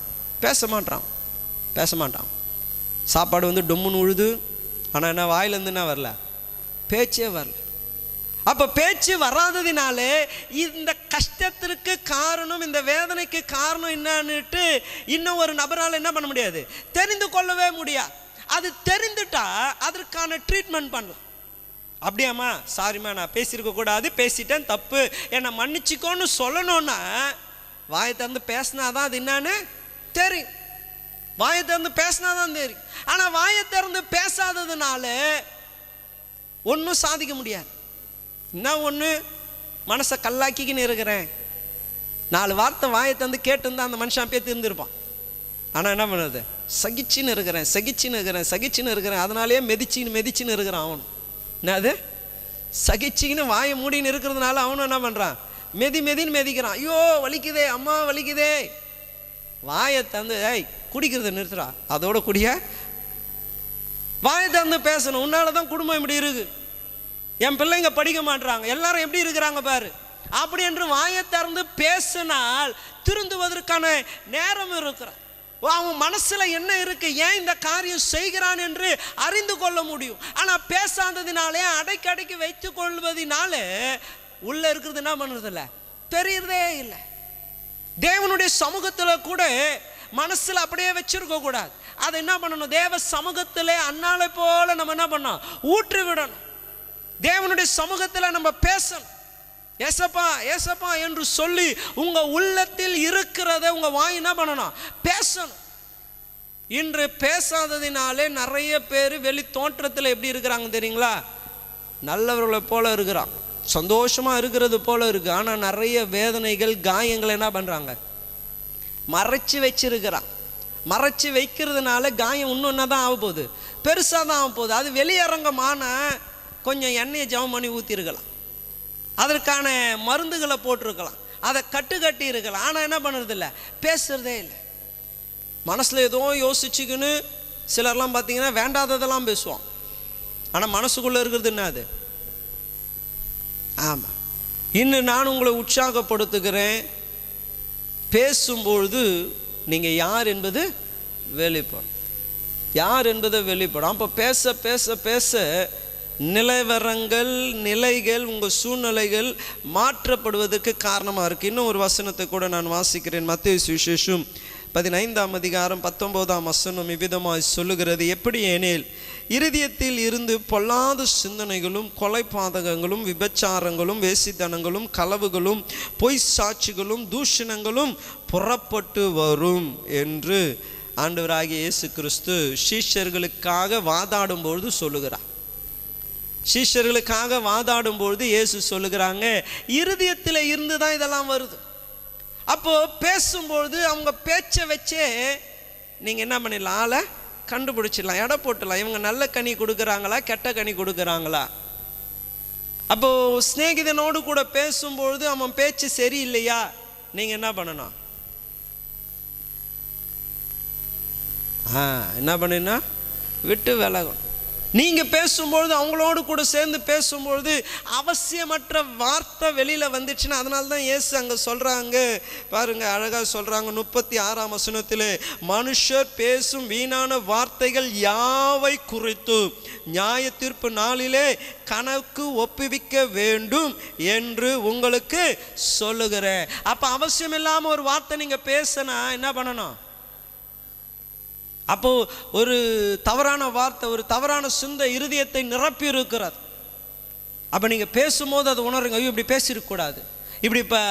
சாப்பாடு வந்து டொம்முன்னு உழுது, ஆனால் என்ன வாயிலேருந்து என்ன வரல, பேச்சே வரல. அப்போ பேச்சு வராததினாலே இந்த கஷ்டத்திற்கு காரணம், இந்த வேதனைக்கு காரணம் என்னன்னுட்டு இன்னும் ஒரு நபரால் என்ன பண்ண முடியாது, தெரிந்து கொள்ளவே முடியாது. அது தெரிந்துட்டா அதற்கான ட்ரீட்மெண்ட் பண்ணலாம். அப்படியாம்மா, சாரிம்மா, நான் பேசியிருக்க கூடாது, பேசிட்டேன், தப்பு, என்னை மன்னிச்சிக்கோன்னு சொல்லணும்னா வாயை திறந்து பேசினாதான் அது என்னன்னு தெரியும். வாயை திறந்து பேசினாதான் தெரியும். ஆனால் வாயை திறந்து பேசாததுனால ஒன்றும் சாதிக்க முடியாது. என்ன ஒன்று, மனசை கல்லாக்கிக்கின்னு இருக்கிறேன், 4 வார்த்தை வாயை தந்து கேட்டுருந்தா அந்த மனுஷன் அப்பயே திருந்திருப்பான். ஆனால் என்ன பண்ணுறது, சகிச்சின்னு இருக்கிறேன், அதனாலேயே மெதிச்சின்னு இருக்கிறான். அவனும் என்னது, சகிச்சின்னு வாயை மூடின்னு இருக்கிறதுனால அவனும் என்ன பண்ணுறான், மெதின்னு மெதிக்கிறான். ஐயோ வலிக்குதே, அம்மா வலிக்குதே. வாயை தந்து குடிக்கிறத நிறுத்துறா, அதோட குடிய வாயை தந்து பேசணும். உன்னால தான் குடும்பம் இப்படி இருக்கு, என் பிள்ளைங்க படிக்க மாட்டுறாங்க, எல்லாரும் எப்படி இருக்கிறாங்க பாரு, அப்படி என்று வாயை திறந்து பேசினால் திருந்துவதற்கான நேரம் இருக்கிறான். அவன் மனசுல என்ன இருக்கு, ஏன் இந்த காரியம் செய்கிறான் என்று அறிந்து கொள்ள முடியும். ஆனா பேசாததினாலே அடைக்கி வைத்துக் கொள்வதனால உள்ள இருக்கிறது என்ன பண்றது இல்லை, தெரியறதே இல்லை. தேவனுடைய சமூகத்துல கூட மனசுல அப்படியே வச்சிருக்க கூடாது. அதை என்ன பண்ணணும், தேவ சமூகத்திலே அன்னாலை போல நம்ம என்ன பண்ணோம், ஊற்றி விடணும். தேவனுடைய சமூகத்தில் நம்ம பேசணும். ஏசப்பா ஏசப்பா என்று சொல்லி உங்க உள்ளத்தில் இருக்கிறத உங்க வாய் என்ன பண்ணணும், பேசணும். இன்று பேசாததினாலே நிறைய பேர் வெளி தோற்றத்தில் எப்படி இருக்கிறாங்க தெரியுங்களா, நல்லவர்களை போல இருக்கிறான், சந்தோஷமா இருக்கிறது போல இருக்கு. ஆனா நிறைய வேதனைகள், காயங்கள் என்ன பண்றாங்க, மறைச்சு வச்சிருக்கிறான். மறைச்சு வைக்கிறதுனால காயம் இன்னும் என்னதான் ஆக போகுது, பெருசாக தான் ஆக போகுது. அது வெளியரங்கமான கொஞ்சம் எண்ணெயை ஜெபம் பண்ணி ஊற்றிருக்கலாம், அதற்கான மருந்துகளை போட்டிருக்கலாம், அதை கட்டி இருக்கலாம். ஆனால் என்ன பண்ணுறது இல்லை, பேசுறதே இல்லை. மனசில் ஏதோ யோசிச்சுக்குன்னு சிலர்லாம் பார்த்தீங்கன்னா வேண்டாததெல்லாம் பேசுவான். ஆனால் மனசுக்குள்ளே இருக்கிறது என்ன அது, ஆமாம். இன்னும் நான் உங்களை உற்சாகப்படுத்துகிறேன், பேசும்பொழுது நீங்கள் யார் என்பது வெளிப்படும், யார் என்பதை வெளிப்படும். அப்போ பேச பேச பேச நிலவரங்கள், நிலைகள், உங்கள் சூழ்நிலைகள் மாற்றப்படுவதற்கு காரணமாக இருக்குது. இன்னும் ஒரு வசனத்தை கூட நான் வாசிக்கிறேன். மத்தேயு சுவிசேஷம் 15ஆம் அதிகாரம் 19ஆம் வசனம் இவ்விதமாய் சொல்லுகிறது, எப்படி எனில் இருதயத்தில் இருந்து பொல்லாத சிந்தனைகளும், கொலைபாதகங்களும், விபச்சாரங்களும், வேசித்தனங்களும், களவுகளும், பொய் சாட்சிகளும், தூஷணங்களும் புறப்பட்டு வரும் என்று ஆண்டவராகிய இயேசு கிறிஸ்து சீஷர்களுக்காக வாதாடும்பொழுது சொல்லுகிறார். சீஷர்களுக்காக வாதாடும்பொழுது இயேசு சொல்லுகிறாங்க, இருதயத்தில் இருந்து தான் இதெல்லாம் வருது. அப்போ பேசும்பொழுது அவங்க பேச்சை வச்சே நீங்க என்ன பண்ணிடலாம், ஆளை கண்டுபிடிச்சிடலாம், எடை போட்டுடலாம், இவங்க நல்ல கனி கொடுக்குறாங்களா கெட்ட கனி கொடுக்குறாங்களா. அப்போ சிநேகிதனோடு கூட பேசும்பொழுது அவன் பேச்சு சரியில்லையா, நீங்க என்ன பண்ணணும், என்ன பண்ணினா விட்டு விலகணும். நீங்க பேசும்பொழுது அவங்களோடு கூட சேர்ந்து பேசும்பொழுது அவசியமற்ற வார்த்தை வெளியில வந்துச்சுன்னா, அதனால தான் இயேசு அங்க சொல்றாங்க பாருங்க, அழகா சொல்றாங்க 36ஆம் வசனத்திலே, மனுஷர் பேசும் வீணான வார்த்தைகள் யாவை குறித்து நியாய தீர்ப்பு நாளிலே கணக்கு ஒப்புவிக்க வேண்டும் என்று உங்களுக்கு சொல்லுகிறேன். அப்ப அவசியம் இல்லாம ஒரு வார்த்தை நீங்க பேசினா என்ன பண்ணணும், அப்போ ஒரு தவறான வார்த்தை, ஒரு தவறான சிந்தை இருதயத்தை நிரப்பி இருக்கிறது. அப்போ நீங்கள் பேசும்போது அதை உணருங்க, ஐயோ இப்படி பேசியிருக்கக்கூடாது, இப்படி இப்போ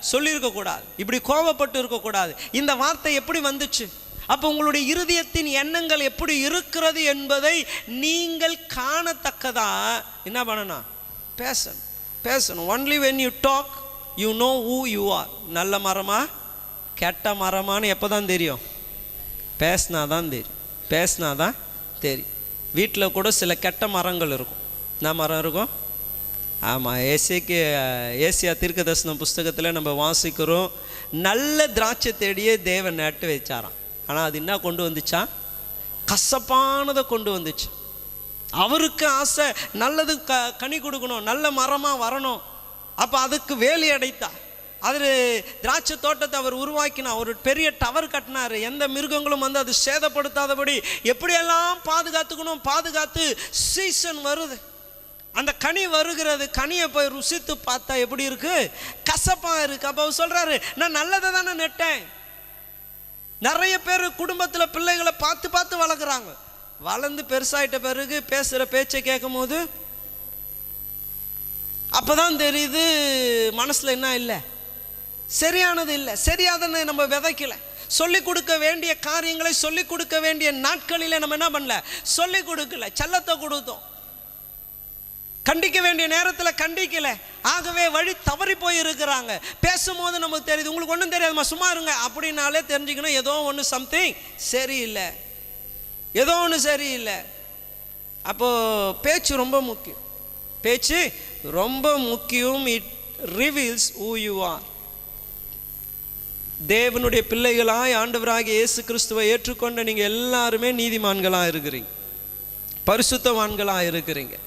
சொல்லியிருக்கக்கூடாது, இப்படி கோபப்பட்டு இருக்கக்கூடாது, இந்த வார்த்தை எப்படி வந்துச்சு. அப்போ உங்களுடைய இருதயத்தின் எண்ணங்கள் எப்படி இருக்கிறது என்பதை நீங்கள் காணத்தக்கதா என்ன பண்ணணும், பேசணும். Only when you talk you know who you are. நல்ல மரமா கெட்ட மரமானு எப்போ தான் தெரியும், பேசினாதான் தெரியும். வீட்டில் கூட சில கெட்ட மரங்கள் இருக்கும். என்ன மரம் இருக்கும்? ஆமாம், ஏசியா தீர்க்க தரிசன புஸ்தகத்தில் நம்ம வாசிக்கிறோம், நல்ல திராட்சை தேடியே தேவன் நட்டு வச்சாராம். ஆனால் அது என்ன கொண்டு வந்துச்சா? கசப்பானதை கொண்டு வந்துச்சு. அவருக்கு ஆசை நல்லது கனி கொடுக்கணும், நல்ல மரமாக வரணும். அப்போ அதுக்கு வேலி அடைத்தா. அது திராட்சை தோட்டத்தை அவர் உருவாக்கினார், ஒரு பெரிய டவர் கட்டினார். எந்த மிருகங்களும் வந்து அது சேதப்படுத்தாதபடி எப்படியெல்லாம் பாதுகாத்து சீசன் வருது, அந்த கனி வருகிறது. கனியை போய் ருசித்து பார்த்தா எப்படி இருக்கு? கசப்பா இருக்கு. அப்போ அவர் சொல்றாரு, நான் நல்லதை தானே நட்டேன். நிறைய பேர் குடும்பத்தில் பிள்ளைகளை பார்த்து வளர்க்குறாங்க. வளர்ந்து பெருசாயிட்ட பிறகு பேசுகிற பேச்சை கேட்கும் போது அப்போதான் தெரியுது மனசில் என்ன இல்லை, சரியானது இல்லை, சரியாதன்னு நம்ம விதைக்கல. சொல்லிக் கொடுக்க வேண்டிய காரியங்களை சொல்லிக் கொடுக்க வேண்டிய நாட்களில் நம்ம என்ன பண்ணல, சொல்லிக் கொடுக்கல, செல்லத்தை கொடுத்தோம். கண்டிக்க வேண்டிய நேரத்தில் கண்டிக்கல. ஆகவே வழி தவறி போயிருக்கிறாங்க. பேசும்போது நமக்கு தெரியுது, உங்களுக்கு ஒன்றும் தெரியாதுமா சும்மா இருங்க அப்படின்னாலே தெரிஞ்சுக்கணும் ஏதோ ஒன்று சம்திங் சரியில்லை, ஏதோ ஒன்று சரியில்லை. அப்போது பேச்சு ரொம்ப முக்கியம், பேச்சு ரொம்ப முக்கியம். It reveals who you are. தேவனுடைய பிள்ளைகளாய் ஆண்டவராகிய இயேசு கிறிஸ்துவை ஏற்றுக்கொண்ட நீங்கள் எல்லாருமே நீதிமான்களாக இருக்கிறீங்க, பரிசுத்தவான்களாக இருக்கிறீங்க,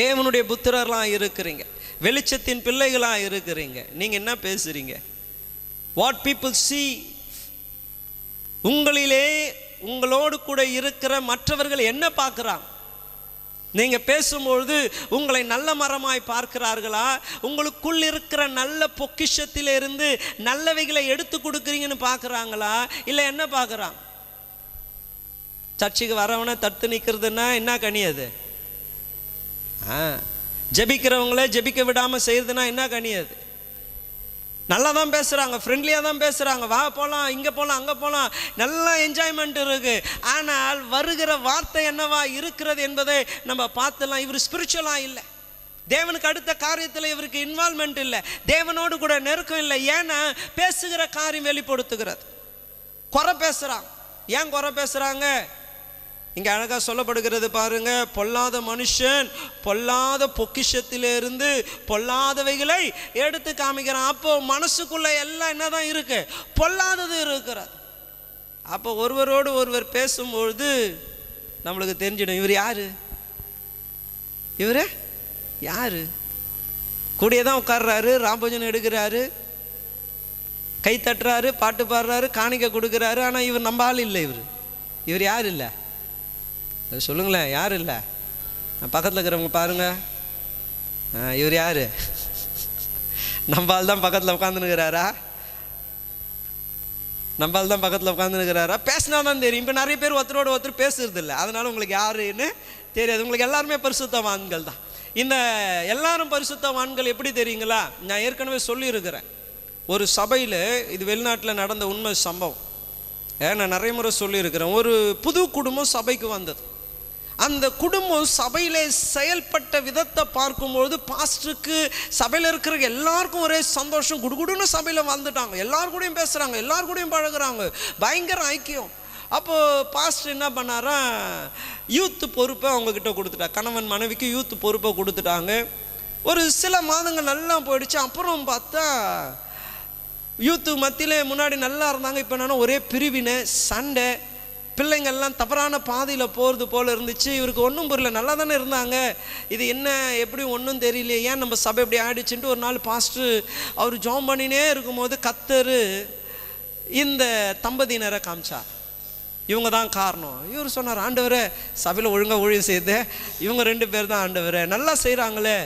தேவனுடைய புத்திரர்களாக இருக்கிறீங்க, வெளிச்சத்தின் பிள்ளைகளாக இருக்கிறீங்க. நீங்கள் என்ன பேசுகிறீங்க? வாட் பீப்புள் see, உங்களிலே உங்களோடு கூட இருக்கிற மற்றவர்கள் என்ன பார்க்குறாங்க? நீங்கள் பேசும்பொழுது உங்களை நல்ல மரமாய் பார்க்கிறார்களா? உங்களுக்குள் இருக்கிற நல்ல பொக்கிஷத்திலிருந்து நல்லவைகளை எடுத்து கொடுக்குறீங்கன்னு பார்க்குறாங்களா? இல்லை என்ன பார்க்குறாங்க? சர்ச்சுக்கு வரவனை தடுத்து நிற்கிறதுனா என்ன கனி அது? ஜெபிக்கிறவங்கள ஜெபிக்க விடாமல் செய்யறதுனா என்ன கனி அது? நல்லா தான் பேசுகிறாங்க, ஃப்ரெண்ட்லியாக தான் பேசுகிறாங்க, வா போகலாம், இங்கே போகலாம், அங்கே போகலாம், நல்லா என்ஜாய்மெண்ட் இருக்குது. ஆனால் வருகிற வார்த்தை என்னவா இருக்கிறது என்பதை நம்ம பார்த்துலாம். இவர் ஸ்பிரிச்சுவலாக இல்லை, தேவனுக்கு அடுத்த காரியத்தில் இவருக்கு இன்வால்மெண்ட் இல்லை, தேவனோடு கூட நெருக்கம் இல்லை. ஏன்னா பேசுகிற காரியம் வெளிப்படுத்துகிறது. குறை பேசுகிறாங்க. ஏன் குறை பேசுகிறாங்க? இங்கே அழகாக சொல்லப்படுகிறது பாருங்க, பொல்லாத மனுஷன் பொல்லாத பொக்கிஷத்திலிருந்து பொல்லாதவைகளை எடுத்து காமிக்கிறான். அப்போ மனசுக்குள்ள எல்லாம் என்னதான் இருக்கு? பொல்லாதது இருக்கிறது. அப்போ ஒருவரோடு ஒருவர் பேசும்பொழுது நம்மளுக்கு தெரிஞ்சிடும், இவர் யாரு, இவரு யாரு? கூடியே தான் உட்கார்றாரு, ராம்போஜனம் எடுக்கிறாரு, கை தட்டுறாரு, பாட்டு பாடுறாரு, காணிக்கை கொடுக்குறாரு. ஆனால் இவர் நம்ம ஆள் இல்லை. இவர் யார் இல்லை சொல்லுங்களேன், யார் இல்லை? பக்கத்தில் இருக்கிறவங்க பாருங்க, இவர் யார்? நம்ம ஆள் தான் பக்கத்தில் உட்காந்துனுக்கிறாரா? நம்ம ஆள் தான் பக்கத்தில் உட்காந்துனுக்கிறாரா? பேசினா தான் தெரியும். இப்போ நிறைய பேர் ஒருத்தரோடு ஒருத்தர் பேசுறது இல்லை, அதனால உங்களுக்கு யாருன்னு தெரியாது. உங்களுக்கு எல்லாருமே பரிசுத்தவான்கள் தான். இந்த எல்லாரும் பரிசுத்தவான்கள் எப்படி தெரியுங்களா? நான் ஏற்கனவே சொல்லியிருக்கிறேன். ஒரு சபையில், இது வெளிநாட்டில் நடந்த உண்மை சம்பவம், நான் நிறைய முறை சொல்லியிருக்கிறேன். ஒரு புது குடும்பம் சபைக்கு வந்தது. அந்த குடும்பம் சபையிலே செயல்பட்ட விதத்தை பார்க்கும்பொழுது பாஸ்டருக்கு சபையில் இருக்கிற எல்லாருக்கும் ஒரே சந்தோஷம். குடுகுடுன்னு சபையில் வந்துட்டாங்க, எல்லாரு கூடயும் பேசுகிறாங்க, எல்லாரு கூடயும் பழகுறாங்க, பயங்கர ஐக்கியம். அப்போது பாஸ்டர் என்ன பண்ணாரா, யூத்து பொறுப்பை அவங்கக்கிட்ட கொடுத்துட்டா. கணவன் மனைவிக்கு யூத்து பொறுப்பை கொடுத்துட்டாங்க. ஒரு சில மாதங்கள் நல்லா போயிடுச்சு. அப்புறம் பார்த்தா யூத்து மத்தியில் முன்னாடி நல்லா இருந்தாங்க, இப்போ என்னன்னா ஒரே பிரிவினை, சண்டை, பிள்ளைங்கள்லாம் தவறான பாதையில் போகிறது போல் இருந்துச்சு. இவருக்கு ஒன்றும் புரியல, நல்லா தானே இருந்தாங்க, இது என்ன எப்படி ஒன்றும் தெரியலையே, ஏன் நம்ம சபை இப்படி ஆயிடுச்சுன்ட்டு ஒரு நாள் பாஸ்டர் அவர் ஜெபம் பண்ணினே இருக்கும்போது கர்த்தர் இந்த தம்பதியினரை காமிச்சார். இவங்க தான் காரணம். இவர் சொன்னார், ஆண்டவரே சபையில் ஒழுங்காக ஊழியம் செய்யுது, இவங்க 2 பேர் தான் ஆண்டவரே, நல்லா செய்கிறாங்களே.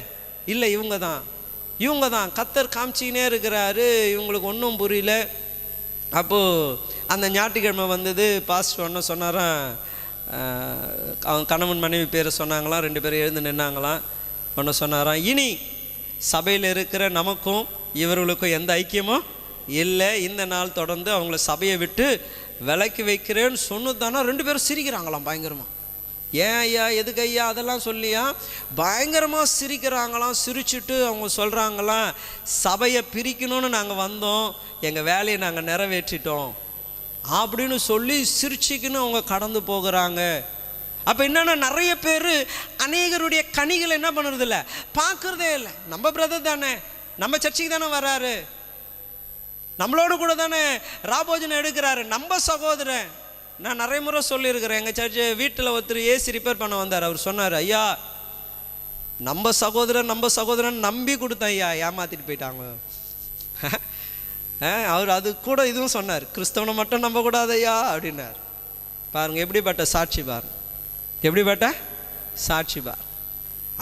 இல்லை, இவங்க தான் கர்த்தர் காமிச்சிக்கினே இருக்கிறாரு, இவங்களுக்கு ஒன்றும் புரியல. அப்போது அந்த ஞாயிற்றுக்கிழமை வந்தது. பாஸ்டர் ஒன்று சொன்னாராம், அவங்க கணவன் மனைவி பேரை சொன்னாங்களாம், 2 பேரும் எழுந்து நின்னாங்களாம். ஒன்று சொன்னாராம், இனி சபையில் இருக்கிற நமக்கும் இவர்களுக்கும் எந்த ஐக்கியமும் இல்லை, இந்த நாள் தொடர்ந்து அவங்கள சபையை விட்டு விலக்கி வைக்கிறேன்னு சொன்னதானா 2 பேரும் சிரிக்கிறாங்களாம் பயங்கரமாக. ஏன் ஐயா, எதுக்கு ஐயா அதெல்லாம் சொல்லியா பயங்கரமாக சிரிக்கிறாங்களாம். சிரிச்சுட்டு அவங்க சொல்கிறாங்களாம், சபையை பிரிக்கணும்னு நாங்கள் வந்தோம், எங்கள் வேலையை நாங்கள் நிறைவேற்றிட்டோம் அப்படின்னு சொல்லி சிரிச்சுக்குன்னு அவங்க கடந்து போகிறாங்க. அப்போ என்னன்னா நிறைய பேர் அநேகருடைய கனிகள் என்ன பண்ணுறது இல்லை, பார்க்குறதே இல்லை. நம்ம பிரதர் தானே, நம்ம சர்ச்சுக்கு தானே வர்றாரு, நம்மளோட கூட தானே ராபோஜனம் எடுக்கிறாரு, நம்ம சகோதரன். நான் நிறைய முறை சொல்லியிருக்கிறேன், எங்கள் சர்ச்சு வீட்டில் ஒருத்தர் ஏசி ரிப்பேர் பண்ண வந்தார். அவர் சொன்னார், ஐயா நம்ம சகோதரன் நம்பி கொடுத்தேன் ஐயா, ஏமாற்றிட்டு போயிட்டாங்க. அவர் அது கூட இதுவும் சொன்னார், கிறிஸ்தவனை மட்டும் நம்ப கூடாது ஐயா அப்படின்னார். பாருங்கள் எப்படிப்பட்ட சாட்சி, பாருங்க எப்படிப்பட்ட சாட்சி பார்.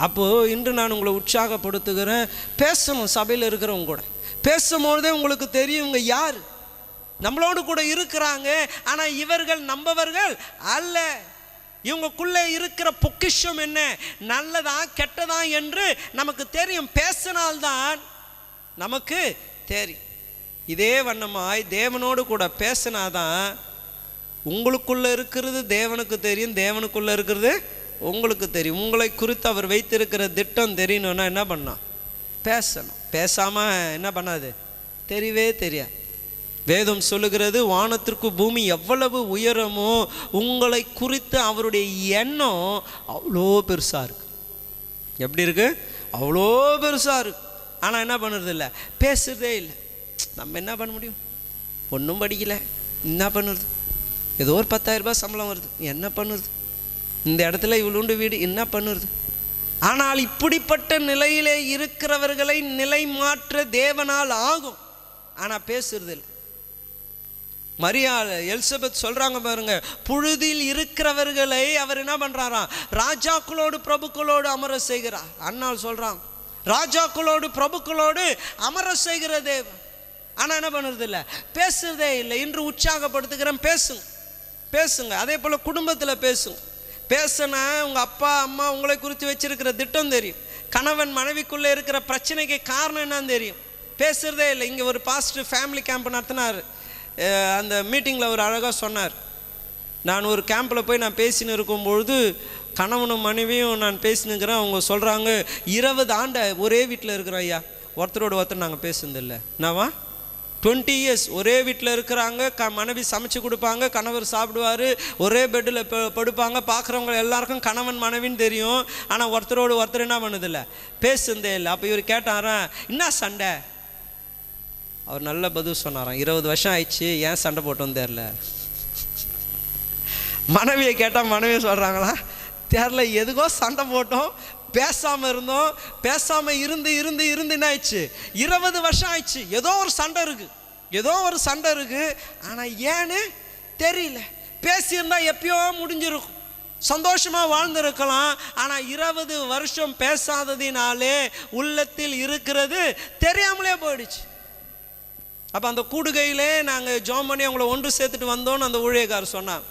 அப்போது இன்று நான் உங்களை உற்சாகப்படுத்துகிறேன், பேசணும். சபையில் இருக்கிறவங்க கூட பேசும்போதே உங்களுக்கு தெரியும் இவங்க யார், நம்மளோடு கூட இருக்கிறாங்க. ஆனால் இவர்கள் நம்பவர்கள் அல்ல. இவங்களுக்குள்ளே இருக்கிற பொக்கிஷம் என்ன, நல்லதா கெட்டதா என்று நமக்கு தெரியும். பேசினால்தான் நமக்கு தெரியும். இதே வண்ணமாய் தேவனோடு கூட பேசினாதான் உங்களுக்குள்ளே இருக்கிறது தேவனுக்கு தெரியும், தேவனுக்குள்ளே இருக்கிறது உங்களுக்கு தெரியும். உங்களை குறித்து அவர் வைத்திருக்கிற திட்டம் தெரியணும்னா என்ன பண்ணணும், பேசணும். பேசாமல் என்ன பண்ணாது, தெரியவே தெரியாது. வேதம் சொல்லுகிறது, வானத்திற்கு பூமி எவ்வளவு உயரமோ உங்களை குறித்து அவருடைய எண்ணம் அவ்வளோ பெருசாக இருக்கு. எப்படி இருக்கு, அவ்வளோ பெருசாக இருக்கு. ஆனால் என்ன பண்ணுறது இல்லை, பேசுறதே இல்லை. நம்ம என்ன பண்ண முடியும், ஒன்றும் படிக்கலை, என்ன பண்ணுறது, ஏதோ ஒரு 10,000 ரூபாய் சம்பளம் வருது, என்ன பண்ணுறது, இந்த இடத்துல இவ்வளோண்டு வீடு, என்ன பண்ணுறது. ஆனால் இப்படிப்பட்ட நிலையிலே இருக்கிறவர்களை நிலை மாற்ற தேவனால் ஆகும். ஆனால் பேசுறது இல்லை. மரியாள் எலிசபெத் சொல்றாங்க பாருங்க, புழுதியில் இருக்கிறவர்களை அவர் என்ன பண்றாராம், ராஜாக்களோடு பிரபுக்களோடு அமர செய்கிறார். அண்ணால் சொல்றாங்க, ராஜாக்களோடு பிரபுக்களோடு அமர செய்கிற தேவன். ஆனால் என்ன பண்ணுறது இல்லை, பேசுறதே இல்லை. இன்று உற்சாகப்படுத்துகிறேன், பேசுங்க பேசுங்க. அதே போல் குடும்பத்தில் பேசுங்க. பேசினா உங்கள் அப்பா அம்மா உங்களை குறித்து வச்சிருக்கிற திட்டம் தெரியும். கணவன் மனைவிக்குள்ளே இருக்கிற பிரச்சனைக்கு காரணம் என்னன்னு தெரியும். பேசுகிறதே இல்லை. இங்கே ஒரு பாஸ்டர் ஃபேமிலி கேம்ப் நடத்தினார். அந்த மீட்டிங்கில் அவர் அழகாக சொன்னார், நான் ஒரு கேம்பில் போய் நான் பேசின்னு இருக்கும்பொழுது கணவனும் மனைவியும் நான் பேசினுக்கிறேன். அவங்க சொல்கிறாங்க, 20 ஆண்டு ஒரே வீட்டில் இருக்கிறோம் ஐயா, ஒருத்தரோடு ஒருத்தர் நாங்கள் பேசுனதில்லை. என்னவா 20 இயர்ஸ் ஒரே வீட்டில் இருக்கிறாங்க. மனைவி சமைச்சு கொடுப்பாங்க, கணவர் சாப்பிடுவார், ஒரே பெட்டில் படுப்பாங்க. பார்க்குறவங்க எல்லாருக்கும் கணவன் மனைவின்னு தெரியும். ஆனால் ஒருத்தரோடு ஒருத்தர் என்ன பண்ணதில்லை, பேசுனதே இல்லை. அப்போ இவர் கேட்டாராம், என்ன சண்டை? அவர் நல்ல பதில் சொன்னாராம், 20 வருஷம் ஆயிடுச்சு, ஏன் சண்டை போட்டோன்னு தெரில. மனைவியை கேட்டால் மனைவியை சொல்கிறாங்களா, தெரில, எதுக்கோ சண்டை போட்டோம், பேசாமல் இருந்தோம், பேசாமல் இருந்து இருந்து இருந்து என்ன ஆயிடுச்சு, 20 வருஷம் ஆயிடுச்சு. ஏதோ ஒரு சண்டை இருக்குது, ஆனால் ஏன்னு தெரியல. பேசியிருந்தா எப்பயோ முடிஞ்சிருக்கும், சந்தோஷமாக வாழ்ந்திருக்கலாம். ஆனால் 20 வருஷம் பேசாததினாலே உள்ளத்தில் இருக்கிறது தெரியாமலே போயிடுச்சு. அப்போ அந்த கூடுகையிலே நாங்கள் ஜோம் பண்ணி அவங்கள ஒன்று சேர்த்துட்டு வந்தோன்னு அந்த ஊழியக்காரர் சொன்னாங்க.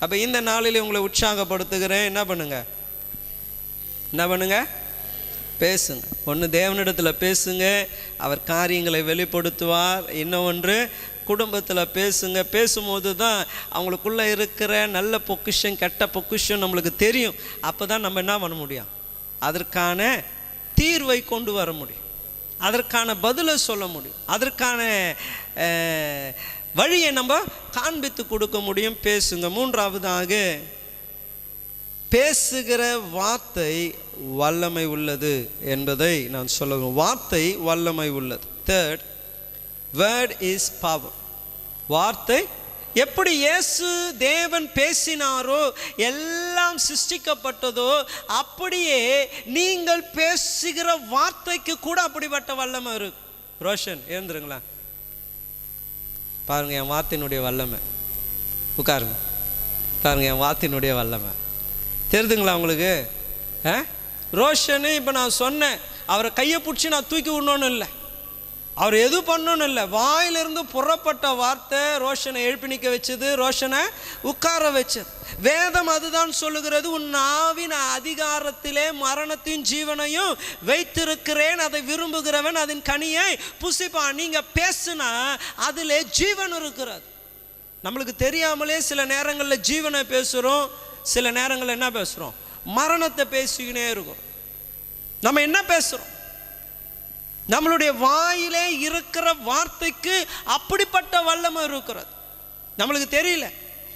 அப்போ இந்த நாளிலே உங்களை உற்சாகப்படுத்துகிறேன், என்ன பண்ணுங்க, பேசுங்க. ஒன்று தேவனிடத்தில் பேசுங்க, அவர் காரியங்களை வெளிப்படுத்துவார். இன்னொன்று குடும்பத்தில் பேசுங்க. பேசும்போது தான் அவங்களுக்குள்ளே இருக்கிற நல்ல பொக்கிஷன் கெட்ட பொக்கிஷன் நம்மளுக்கு தெரியும். அப்போ தான் நம்ம என்ன பண்ண முடியும், அதற்கான தீர்வை கொண்டு வர முடியும், அதற்கான பதிலை சொல்ல முடியும், அதற்கான வழியை நம்ம காண்பித்து கொடுக்க முடியும். பேசுங்க. மூன்றாவதாக, பேசுகிற வார்த்தை வல்லமை உள்ளது என்பதை நான் சொல்லுவேன். வார்த்தை வல்லமை உள்ளது. Third, word is power. வார்த்தை எப்படி இயேசு தேவன் பேசினாரோ, எல்லாம் சிருஷ்டிக்கப்பட்டதோ, அப்படியே நீங்கள் பேசுகிற வார்த்தைக்கு கூட அப்படிப்பட்ட வல்லமை இருக்கு. ரோஷன் எழுந்துருங்களா, பாருங்க என் வார்த்தையினுடைய வல்லமை. உட்காருங்க, பாருங்க என் வார்த்தையினுடைய வல்லமை தெரியுதுங்களா உங்களுக்கு? ரோஷனு இப்போ நான் சொன்னேன், அவரை கையை பிடிச்சி நான் தூக்கி விடணும்னு இல்லை, அவர் எது பண்ணணும்னு இல்லை, வாயிலிருந்து புறப்பட்ட வார்த்தை ரோஷனை எழுப்பி நிற்க வச்சது, ரோஷனை உட்கார வச்சது. வேதம் அதுதான் சொல்லுகிறது, உன் நாவின் அதிகாரத்திலே மரணத்தின் ஜீவனையும் வைத்திருக்கிறேன், அதை விரும்புகிறவன் அதன் கனியை புசிப்பான். நீங்க பேசுனா அதிலே ஜீவன் இருக்கிறது. நம்மளுக்கு தெரியாமலே சில நேரங்களில் ஜீவனை பேசுகிறோம், சில நேரங்களில் என்ன பேசுகிறோம், மரணத்தை பேசிக்கினே இருக்கும். நம்ம என்ன பேசுகிறோம்? நம்மளுடைய வாயிலே இருக்கிற வார்த்தைக்கு அப்படிப்பட்ட வல்லமை இருக்கிறது. நம்மளுக்கு தெரியல.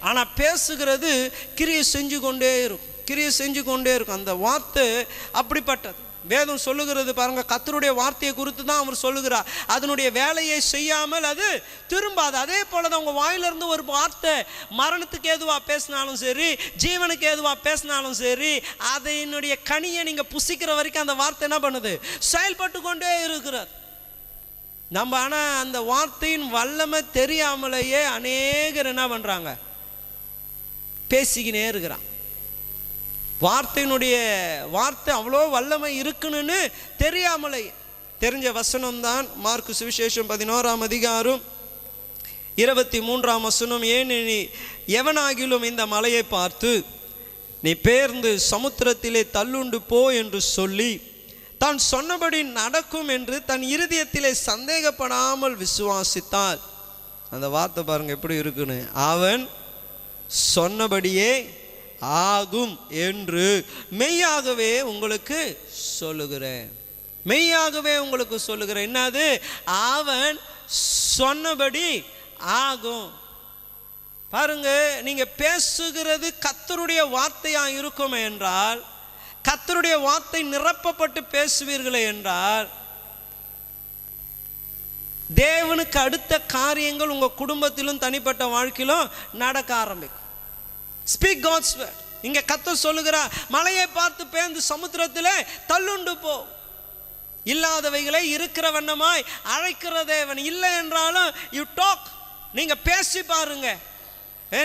ஆனால் பேசுகிறது கிரியை செஞ்சு கொண்டே இருக்கும், கிரியை செஞ்சு கொண்டே இருக்கும். அந்த வார்த்தை அப்படிப்பட்டது. வேதம் சொல்லுகிறது பாருங்க, கர்த்தருடைய வார்த்தையை குறித்து தான் அவர் சொல்லுகிறார். அதனுடைய வேலையை செய்யாமல் அது திரும்பாது. அதே போல தான் உங்கள் வாயிலிருந்து ஒரு வார்த்தை மரணத்துக்கு ஏதுவாக பேசினாலும் சரி, ஜீவனுக்கு ஏதுவாக பேசினாலும் சரி, அதனுடைய கனியை நீங்கள் புசிக்கிற வரைக்கும் அந்த வார்த்தை என்ன பண்ணுது? செயல்பட்டு கொண்டே இருக்கிறது. நம்ம ஆனால் அந்த வார்த்தையின் வல்லமை தெரியாமலேயே அநேகர் என்ன பண்ணுறாங்க? பேசிக்கினே இருக்கிறான். வார்த்தை அவ்வளோ வல்லமை இருக்குன்னு தெரியாமலே. தெரிஞ்ச வசனம்தான் மார்க்கு சுவிசேஷம் 11ஆம் அதிகாரம் 23ஆம் வசனம். ஏன் நீ எவனாகிலும் இந்த மலையை பார்த்து நீ பேர்ந்து சமுத்திரத்திலே தள்ளுண்டு போ என்று சொல்லி தான் சொன்னபடி நடக்கும் என்று தன் இருதயத்திலே சந்தேகப்படாமல் விசுவாசித்தார். அந்த வார்த்தை பாருங்க எப்படி இருக்குன்னு. அவன் சொன்னபடியே ஆகும் என்று மெய்யாகவே உங்களுக்கு சொல்லுகிறேன். மெய்யாகவே உங்களுக்கு சொல்லுகிறேன். என்னது? அவன் சொன்னபடி ஆகும். பாருங்க, நீங்க பேசுகிறது கர்த்தருடைய வார்த்தையா இருக்கும் என்றால், கர்த்தருடைய வார்த்தை நிரப்பப்பட்டு பேசுவீர்களே என்றால், தேவனுக்கு அடுத்த காரியங்கள் உங்க குடும்பத்திலும் தனிப்பட்ட வாழ்க்கையிலும் நடக்க ஆரம்பிக்கும். Speak God's word. இங்க கர்த்தர் சொல்லுகிறார், மலையை பார்த்து பேர்ந்து சமுத்திரத்திலே தள்ளுண்டு போ. இல்லாதவைகளை இருக்கிற வண்ணமாய் அழைக்கிற தேவன். இல்லை என்றாலும் யூ டாக், நீங்க பேசி பாருங்க.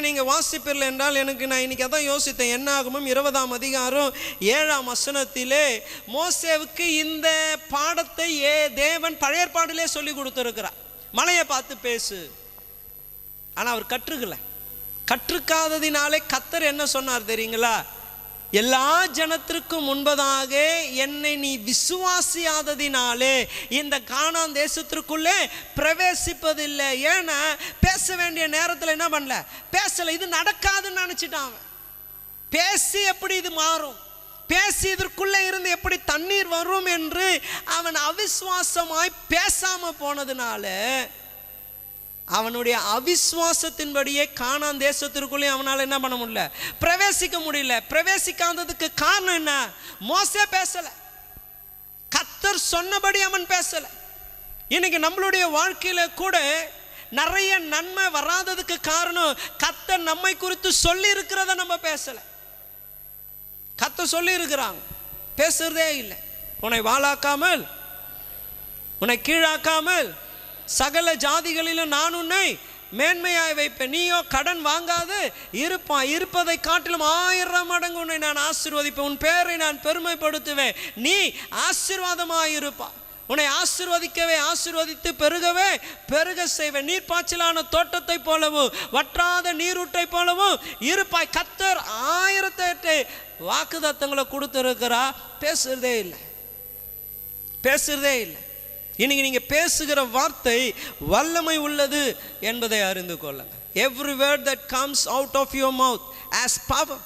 நீங்க வாசிப்பில்லை என்றால் நான் இன்னைக்கு அதான் யோசித்தேன். என்னாகமம் 20ஆம் அதிகாரம் 7ஆம் வசனத்திலே மோசேவுக்கு இந்த பாடத்தை தேவன் பழைய ஏற்பாட்டிலே சொல்லி கொடுத்திருக்கிறார். மலையை பார்த்து பேசு. ஆனா அவர் கற்றுக்காததினாலே கர்த்தர் என்ன சொன்னார் தெரியுங்களா? எல்லா ஜனத்திற்கும் முன்பதாக என்னை நீ விசுவாசியாததினாலே இந்த கானான் தேசத்திற்குள்ளே பிரவேசிப்பதில்லை. ஏன்னா பேச வேண்டிய நேரத்தில் என்ன பண்ணல? பேசல. இது நடக்காதுன்னு நினைச்சிட்டான். பேசி எப்படி இது மாறும், பேசி இதற்குள்ளே இருந்து எப்படி தண்ணீர் வரும் என்று அவன் அவிசுவாசமாய் பேசாம போனதுனால அவனுடைய அவிசுவாசத்தின்படியே கானான் தேசத்திற்குள்ளே அவனால் என்ன பண்ண முடியல? பிரவேசிக்க முடியல. பிரவேசிக்காததுக்கு காரணம் என்ன? மோசே பேசல. கர்த்தர் சொன்னபடி அவன் பேசல. இன்னைக்கு நம்மளுடைய வாழ்க்கையில கூட நிறைய நன்மை வராததுக்கு காரணம் கர்த்தர் நம்மை குறித்து சொல்லி இருக்கிறத நம்ம பேசல. கர்த்தர் சொல்லி இருக்கிறாங்க, பேசுறதே இல்லை. உன்னை வாளாக்காமல், உன்னை கீழாக்காமல் சகல ஜாதிகளிலும் நான் உன்னை மேன்மையாய் வைப்பேன். நீயோ கடன் வாங்காது இருப்பான். இருப்பதை காட்டிலும் 1000 மடங்கு உன்னை நான் ஆசீர்வதிப்பேன். உன் பேரை நான் பெருமைப்படுத்துவேன். நீ ஆசீர்வாதமாய் இருப்பாய். உன்னை ஆசீர்வதிக்கவே ஆசீர்வதித்து பெருகவே பெருக செய்வேன். நீர்ப்பாய்ச்சலான தோட்டத்தை போலவும் வற்றாத நீரூற்றை போலவும் இருப்பாய். கர்த்தர் 1008 வாக்குத்தத்தங்களை கொடுத்திருக்கிறா. பேசுறதே இல்லை, பேசுறதே இல்லை. இன்னைக்கு நீங்க பேசுகிற வார்த்தை வல்லமை உள்ளது என்பதை அறிந்து கொள்ளுங்க. Every word that comes out of your mouth has power.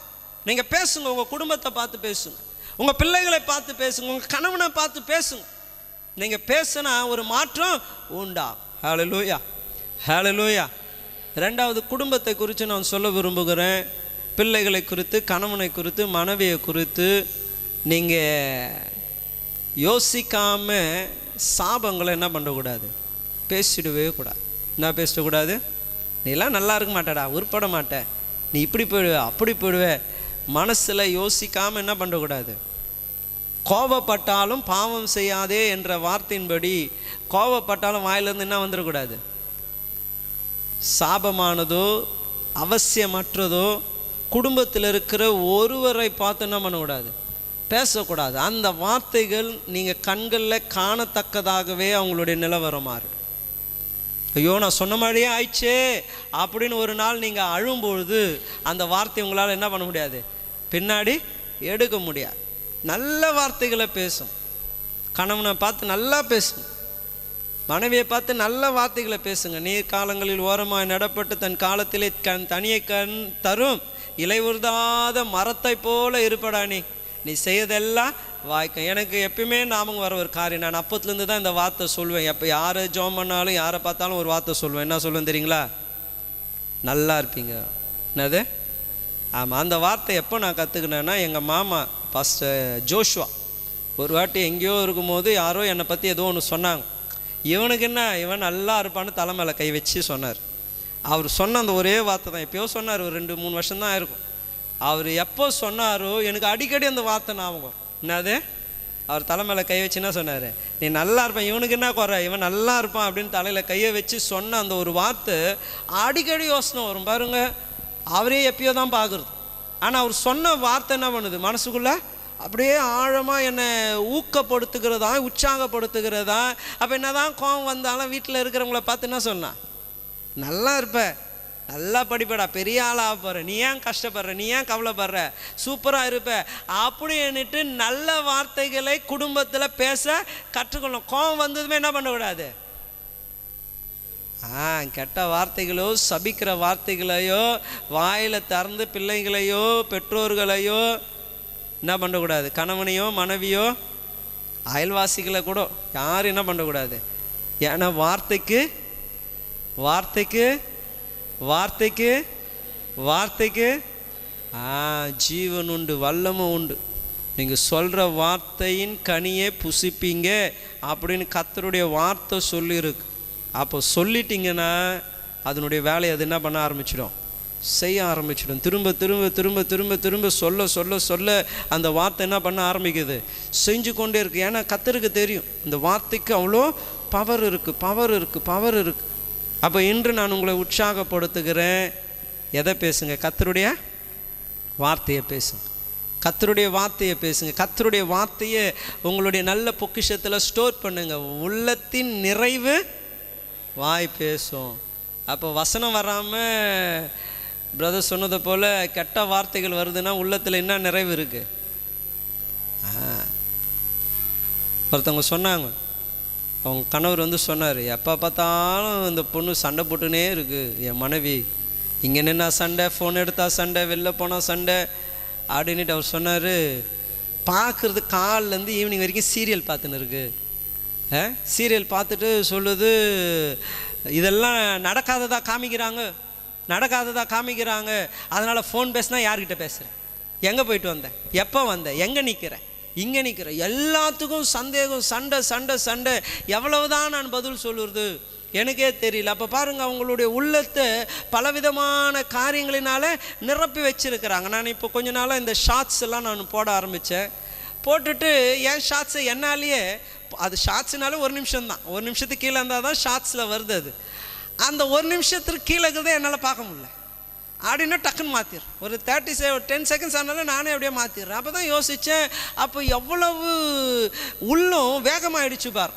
நீங்க பேசுங்க. உங்க குடும்பத்தை பார்த்து பேசுங்க, உங்க பிள்ளைகளை பார்த்து பேசுங்க, உங்க கணவனை பார்த்து பேசுங்க. நீங்க பேசினா ஒரு மாற்றம் உண்டாகும். ஹல்லேலூயா, ஹல்லேலூயா. ரெண்டாவது, குடும்பத்தை குறித்து நான் சொல்ல விரும்புகிறேன். பிள்ளைகளை குறித்து, கணவனை குறித்து, மனைவியை குறித்து நீங்க யோசிக்காம சாபங்களை என்ன பண்ணக்கூடாது? பேசிடவே கூடாது. என்ன பேசிடக்கூடாது? நீ எல்லாம் நல்லா இருக்க மாட்டடா, உருப்பட மாட்டேன், நீ இப்படி போயிடுவே, அப்படி போயிடுவே. மனசில் யோசிக்காமல் என்ன பண்ணக்கூடாது? கோபப்பட்டாலும் பாவம் செய்யாதே என்ற வார்த்தையின்படி கோபப்பட்டாலும் வாயிலிருந்து என்ன வந்துடக்கூடாது? சாபமானதோ அவசியமற்றதோ குடும்பத்தில் இருக்கிற ஒருவரை பார்த்து என்ன பண்ணக்கூடாது? பேசக்கூடாது. அந்த வார்த்தைகள் நீங்கள் கண்களில் காணத்தக்கதாகவே அவங்களுடைய நிலவரமாறு. ஐயோ நான் சொன்ன மாதிரியே ஆயிடுச்சே அப்படின்னு ஒரு நாள் நீங்கள் அழும்பொழுது அந்த வார்த்தை உங்களால் என்ன பண்ண முடியாது? பின்னாடி எடுக்க முடியாது. நல்ல வார்த்தைகளை பேசும். கணவனை பார்த்து நல்லா பேசுங்க, மனைவியை பார்த்து நல்ல வார்த்தைகளை பேசுங்க. நீர் காலங்களில் ஓரமாய் நடப்பட்டு தன் காலத்திலே தனியை கண் தரும் இலையுறுதாத மரத்தை போல இருப்படா நீ செய்யதெல்லாம் வாய்க்கும். எனக்கு எப்பயுமே ஞாபகம் வர ஒரு காரியம், நான் அப்பத்துலேருந்து தான் இந்த வார்த்தை சொல்வேன். எப்போ யாரை ஜோம் பண்ணாலும் யாரை பார்த்தாலும் ஒரு வார்த்தை சொல்வேன். என்ன சொல்வேன் தெரியுங்களா? நல்லா இருப்பீங்க, என்னது? ஆமாம், அந்த வார்த்தை எப்போ நான் கற்றுக்கினேன்னா, எங்கள் மாமா பாஸ்டர் ஜோஷுவா ஒரு வாட்டி எங்கேயோ இருக்கும்போது யாரோ என்னை பற்றி ஏதோ ஒன்று சொன்னாங்க. இவனுக்கு என்ன, இவன் நல்லா இருப்பான்னு தலை மேலே கை வச்சு சொன்னார். அவர் சொன்ன அந்த ஒரே வார்த்தை தான் எப்போயோ சொன்னார், ஒரு 2-3 வருஷம்தான் இருக்கும். அவர் எப்போ சொன்னாரோ எனக்கு அடிக்கடி அந்த வார்த்தை ஞாபகம். என்னது? அவர் தலை மேலே கை வச்சு என்ன சொன்னார்? நீ நல்லா இருப்பான், இவனுக்கு என்ன குறை, இவன் நல்லா இருப்பான் அப்படின்னு தலையில் கையை வச்சு சொன்ன அந்த ஒரு வார்த்தை அடிக்கடி யோசனை வரும் பாருங்க. அவரே எப்பயோ தான் பார்க்குறது, ஆனால் அவர் சொன்ன வார்த்தை என்ன பண்ணுது மனசுக்குள்ளே அப்படியே ஆழமாக என்னை ஊக்கப்படுத்துகிறதா, உற்சாகப்படுத்துகிறதா. அப்போ என்ன தான் கோவம் வந்தாலும் வீட்டில் இருக்கிறவங்கள பார்த்து என்ன சொன்னான்? நல்லா இருப்ப, நல்லா படிப்படா, பெரிய ஆளாக போகிற, நீ ஏன் கஷ்டப்படுற, நீ ஏன் கவலைப்படுற, சூப்பராக இருப்ப அப்படின்னுட்டு நல்ல வார்த்தைகளை குடும்பத்தில் பேச கற்றுக்கணும். கோவம் வந்ததுமே என்ன பண்ணக்கூடாது? கெட்ட வார்த்தைகளோ சபிக்கிற வார்த்தைகளையோ வாயில் திறந்து பிள்ளைங்களையோ பெற்றோர்களையோ என்ன பண்ணக்கூடாது, கணவனையோ மனைவியோ அயல்வாசிகளை கூட யாரும் என்ன பண்ணக்கூடாது. ஏன்னா வார்த்தைக்கு வார்த்தைக்கு வார்த்தைக்கு வார்த்தைக்கு ஜீவன் உண்டு, வல்லமும் உண்டு. நீங்கள் சொல்கிற வார்த்தையின் கனியை புசிப்பீங்க அப்படின்னு கர்த்தருடைய வார்த்தை சொல்லியிருக்கு. அப்போ சொல்லிட்டீங்கன்னா அதனுடைய வேலையை அது என்ன பண்ண ஆரம்பிச்சிடும், செய்ய ஆரம்பிச்சிடும். திரும்ப திரும்ப திரும்ப திரும்ப திரும்ப சொல்ல சொல்ல சொல்ல அந்த வார்த்தை என்ன பண்ண ஆரம்பிக்குது, செஞ்சு கொண்டே இருக்குது. ஏன்னா கர்த்தருக்கு தெரியும் இந்த வார்த்தைக்கு அவ்வளோ பவர் இருக்குது, பவர் இருக்குது, பவர் இருக்குது. அப்போ இன்று நான் உங்களை உற்சாகப்படுத்துகிறேன். எதை பேசுங்க? கர்த்தருடைய வார்த்தையை பேசுங்க, கர்த்தருடைய வார்த்தையை பேசுங்க. கர்த்தருடைய வார்த்தையை உங்களுடைய நல்ல பொக்கிஷத்தில் ஸ்டோர் பண்ணுங்க. உள்ளத்தின் நிறைவு வாய் பேசும். அப்போ வசனம் வராமல் பிரதர் சொன்னதை போல் கெட்ட வார்த்தைகள் வருதுன்னா உள்ளத்தில் என்ன நிறைவு இருக்குது? ஒருத்தவங்க சொன்னாங்க, அவங்க கணவர் வந்து சொன்னார், எப்போ பார்த்தாலும் இந்த பொண்ணு சண்டை போட்டுனே இருக்குது, என் மனைவி இங்கே நின்னா சண்டை, ஃபோன் எடுத்தா சண்டை, வெளில போனால் சண்டை அப்படின்ட்டு அவர் சொன்னார். பார்க்குறது காலிலேருந்து ஈவினிங் வரைக்கும் சீரியல் பார்த்துன்னு இருக்கு. சீரியல் பார்த்துட்டு சொல்லுது, இதெல்லாம் நடக்காததாக காமிக்கிறாங்க, நடக்காததாக காமிக்கிறாங்க. அதனால் ஃபோன் பேசினா யார்கிட்ட பேசுகிறேன், எங்கே போயிட்டு வந்தேன், எப்போ வந்தேன், எங்கே நிற்கிறேன், இங்கே நிற்கிறேன், எல்லாத்துக்கும் சந்தேகம், சண்டை சண்டை சண்டை. எவ்வளவுதான் நான் பதில் சொல்லுறது எனக்கே தெரியல. அப்போ பாருங்கள், அவங்களுடைய உள்ளத்தை பலவிதமான காரியங்களினால நிரப்பி வச்சுருக்கிறாங்க. நான் இப்போ கொஞ்ச நாளாக இந்த ஷார்ட்ஸ் எல்லாம் நான் போட ஆரம்பித்தேன். போட்டுட்டு என் ஷார்ட்ஸை என்னாலேயே, அது ஷார்ட்ஸ்னாலே 1 நிமிஷம்தான், 1 நிமிஷத்துக்கு கீழே இருந்தால் தான் ஷார்ட்ஸில் வருது. அது அந்த 1 நிமிஷத்துக்கு கீழே இருக்கிறத என்னால் பார்க்க முடியல. அப்படின்னா டக்குன்னு மாற்றிடுறேன். ஒரு 10 செகண்ட்ஸ் ஆனாலும் நானே அப்படியே மாற்றிடுறேன். அப்போ தான் யோசித்தேன், அப்போ எவ்வளவு உள்ளம் வேகமாகிடுச்சு பார்.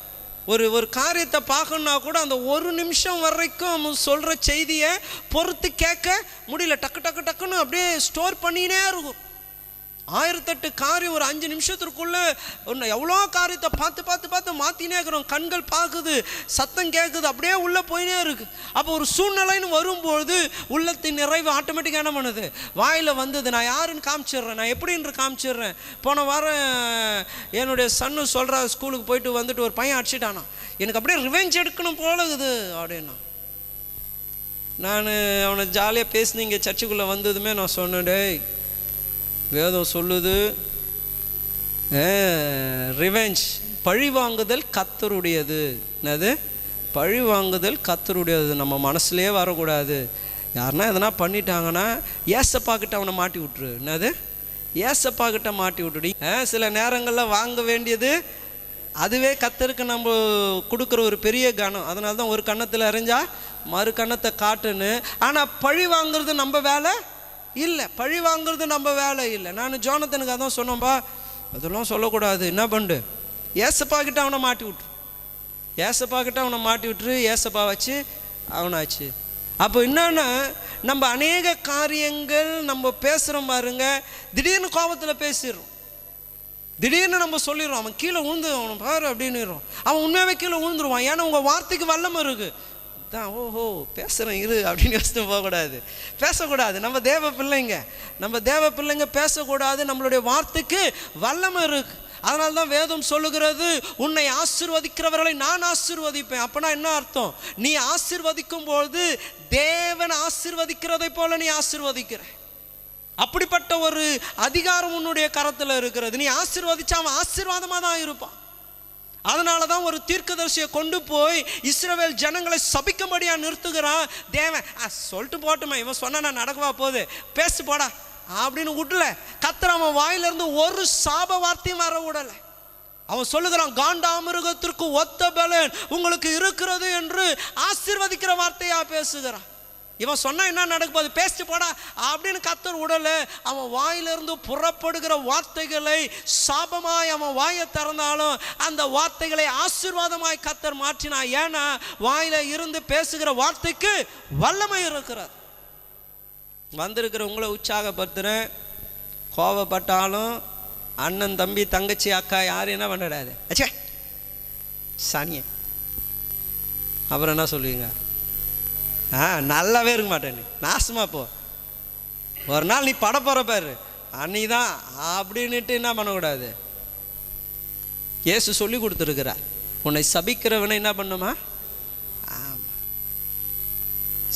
ஒரு காரியத்தை பார்க்கணுன்னா கூட அந்த 1 நிமிஷம் வரைக்கும் சொல்கிற செய்தியை பொறுத்து கேட்க முடியல. டக்கு டக்கு டக்குன்னு அப்படியே ஸ்டோர் பண்ணினே இருக்கும். 1008 காரியம் ஒரு 5 நிமிஷத்துக்குள்ளே எவ்வளோ காரியத்தை பார்த்து பார்த்து பார்த்து மாற்றினே இருக்கிறோம். கண்கள் பார்க்குது, சத்தம் கேட்குது, அப்படியே உள்ளே போயினே இருக்குது. அப்போ ஒரு சூழ்நிலைன்னு வரும்போது உள்ளத்தின் நிறைவு ஆட்டோமேட்டிக்காக என்ன பண்ணுது, வாயில் வந்தது. நான் யாருன்னு காமிச்சிடுறேன், நான் எப்படின்னு காமிச்சிடுறேன். போன வாரம் என்னுடைய சன்னு சொல்கிற, ஸ்கூலுக்கு போயிட்டு வந்துட்டு ஒரு பையன் அடிச்சிட்டானா, எனக்கு அப்படியே ரிவெஞ்ச் எடுக்கணும் போல இருக்குது அப்படின்னா. நான் அவனை ஜாலியாக பேசினீங்க. சர்ச்சுக்குள்ளே வந்ததுமே நான் சொன்னேன், டேய் வேதம் சொல்லுது, ரிவெஞ்ச் பழி வாங்குதல் கர்த்தருடையது. என்னது? பழி வாங்குதல் கர்த்தருடையது. நம்ம மனசுலேயே வரக்கூடாது. யாருன்னா எதனா பண்ணிட்டாங்கன்னா ஏசப்பா கிட்ட அவனை மாட்டி விட்டுரு. என்னது? ஏசப்பா கிட்ட மாட்டி விட்டுடி. சில நேரங்களில் வாங்க வேண்டியது அதுவே கர்த்தருக்கு நம்ம கொடுக்குற ஒரு பெரிய கணம். அதனால தான் ஒரு கன்னத்தில் எறிஞ்சா மறு கன்னத்தை காட்டுன்னு. ஆனால் பழி வாங்குறது நம்ம வேலை இல்லை, பழி வாங்குறது நம்ம வேலை இல்லை. நான் ஜோனத்தனுக்கு அதான் சொன்னோம்பா, அதெல்லாம் சொல்லக்கூடாது. என்ன பண்ணு, ஏசப்பா கிட்ட அவனை மாட்டி விட்டுரு, ஏசப்பா கிட்ட அவனை மாட்டி விட்டுரு, ஏசப்பா வச்சு அவனாச்சு. அப்போ என்னன்னா, நம்ம அநேக காரியங்கள் நம்ம பேசுகிறோம் பாருங்க, திடீர்னு கோபத்தில் பேசிடுறோம், திடீர்னு நம்ம சொல்லிடுறோம், அவன் கீழே விழுந்து அவனை பாரு அப்படின்னுறோம். அவன் உண்மையாகவே கீழே விழுந்துருவான். ஏன்னா உங்கள் வார்த்தைக்கு வல்லமை இருக்குது தான். ஓஹோ பேசுகிறேன் இரு அப்படின்னு யோசித்து போகக்கூடாது, பேசக்கூடாது. நம்ம தேவ பிள்ளைங்க, நம்ம தேவ பிள்ளைங்க பேசக்கூடாது. நம்மளுடைய வார்த்தைக்கு வல்லமை இருக்கு. அதனால தான் வேதம் சொல்லுகிறது, உன்னை ஆசீர்வதிக்கிறவர்களை நான் ஆசீர்வதிப்பேன். அப்பனா என்ன அர்த்தம்? நீ ஆசீர்வதிக்கும் பொழுது தேவன் ஆசீர்வதிக்கிறதை போல நீ ஆசீர்வதிக்கிற. அப்படிப்பட்ட ஒரு அதிகாரம் உன்னுடைய கரத்தில் இருக்கிறது. நீ ஆசீர்வதிச்சா அவன் ஆசீர்வாதமாக தான் இருப்பான். அதனால தான் ஒரு தீர்க்கதரிசியை கொண்டு போய் இஸ்ரவேல் ஜனங்களை சபிக்கும்படியா நிறுத்துகிறான். தேவன் சொல்லிட்டு போட்டுமே, இவன் சொன்னா நடக்கவா போகுது, பேசு போடா அப்படின்னு விடல. கர்த்தர் அவன் வாயிலிருந்து ஒரு சாப வார்த்தையும் வர விடலை. அவன் சொல்லுகிறான், காண்டாமிருகத்திற்கு ஒத்த பலன் உங்களுக்கு இருக்கிறது என்று ஆசீர்வதிக்கிற வார்த்தையா பேசுகிறான். இவன் சொன்னா என்ன நடக்க போகுது, பேசிட்டு போடா அப்படின்னு கர்த்தர் உடல. அவன் வாயிலிருந்து புறப்படுகிற வார்த்தைகளை சாபமாய் அவன் வாயை திறந்தாலும் அந்த வார்த்தைகளை ஆசீர்வாதமாய் கர்த்தர் மாற்றினான். ஏன்னா வாயில இருந்து பேசுகிற வார்த்தைக்கு வல்லமை இருக்கிறது. வந்திருக்கிற உங்களை உற்சாகப்படுத்துறேன். கோவப்பட்டாலும் அண்ணன் தம்பி தங்கச்சி அக்கா யாரும் என்ன பண்ணிடாது, அச்சே சனிய அப்புறம் என்ன சொல்லுவீங்க, நல்லாவே இருக்க மாட்டேன், நாசமா போ, ஒரு நாள் நீ பட போற பாரு அன்னைக்கு தான் அப்படின்னுட்டு என்ன பண்ணக்கூடாது. இயேசு சொல்லி கொடுத்துருக்கிறார், உன்னை சபிக்கிறவனை என்ன பண்ணுமா,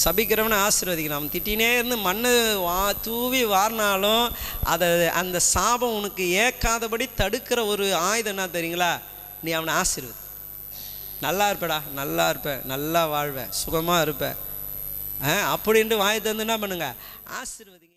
சபிக்கிறவனை ஆசீர்வதிக்கணும். அவன் திட்டினே இருந்து மண்ணு தூவி வாரினாலும் அதை அந்த சாபம் உனக்கு ஏற்காதபடி தடுக்கிற ஒரு ஆயுதம் என்ன தெரியுங்களா, நீ அவனை ஆசீர்வதி. நல்லா இருப்படா, நல்லா இருப்ப, நல்லா வாழ்வ, சுகமாக இருப்ப அப்படின்ட்டு வாயை தந்து என்ன பண்ணுங்க, ஆசீர்வதிங்க.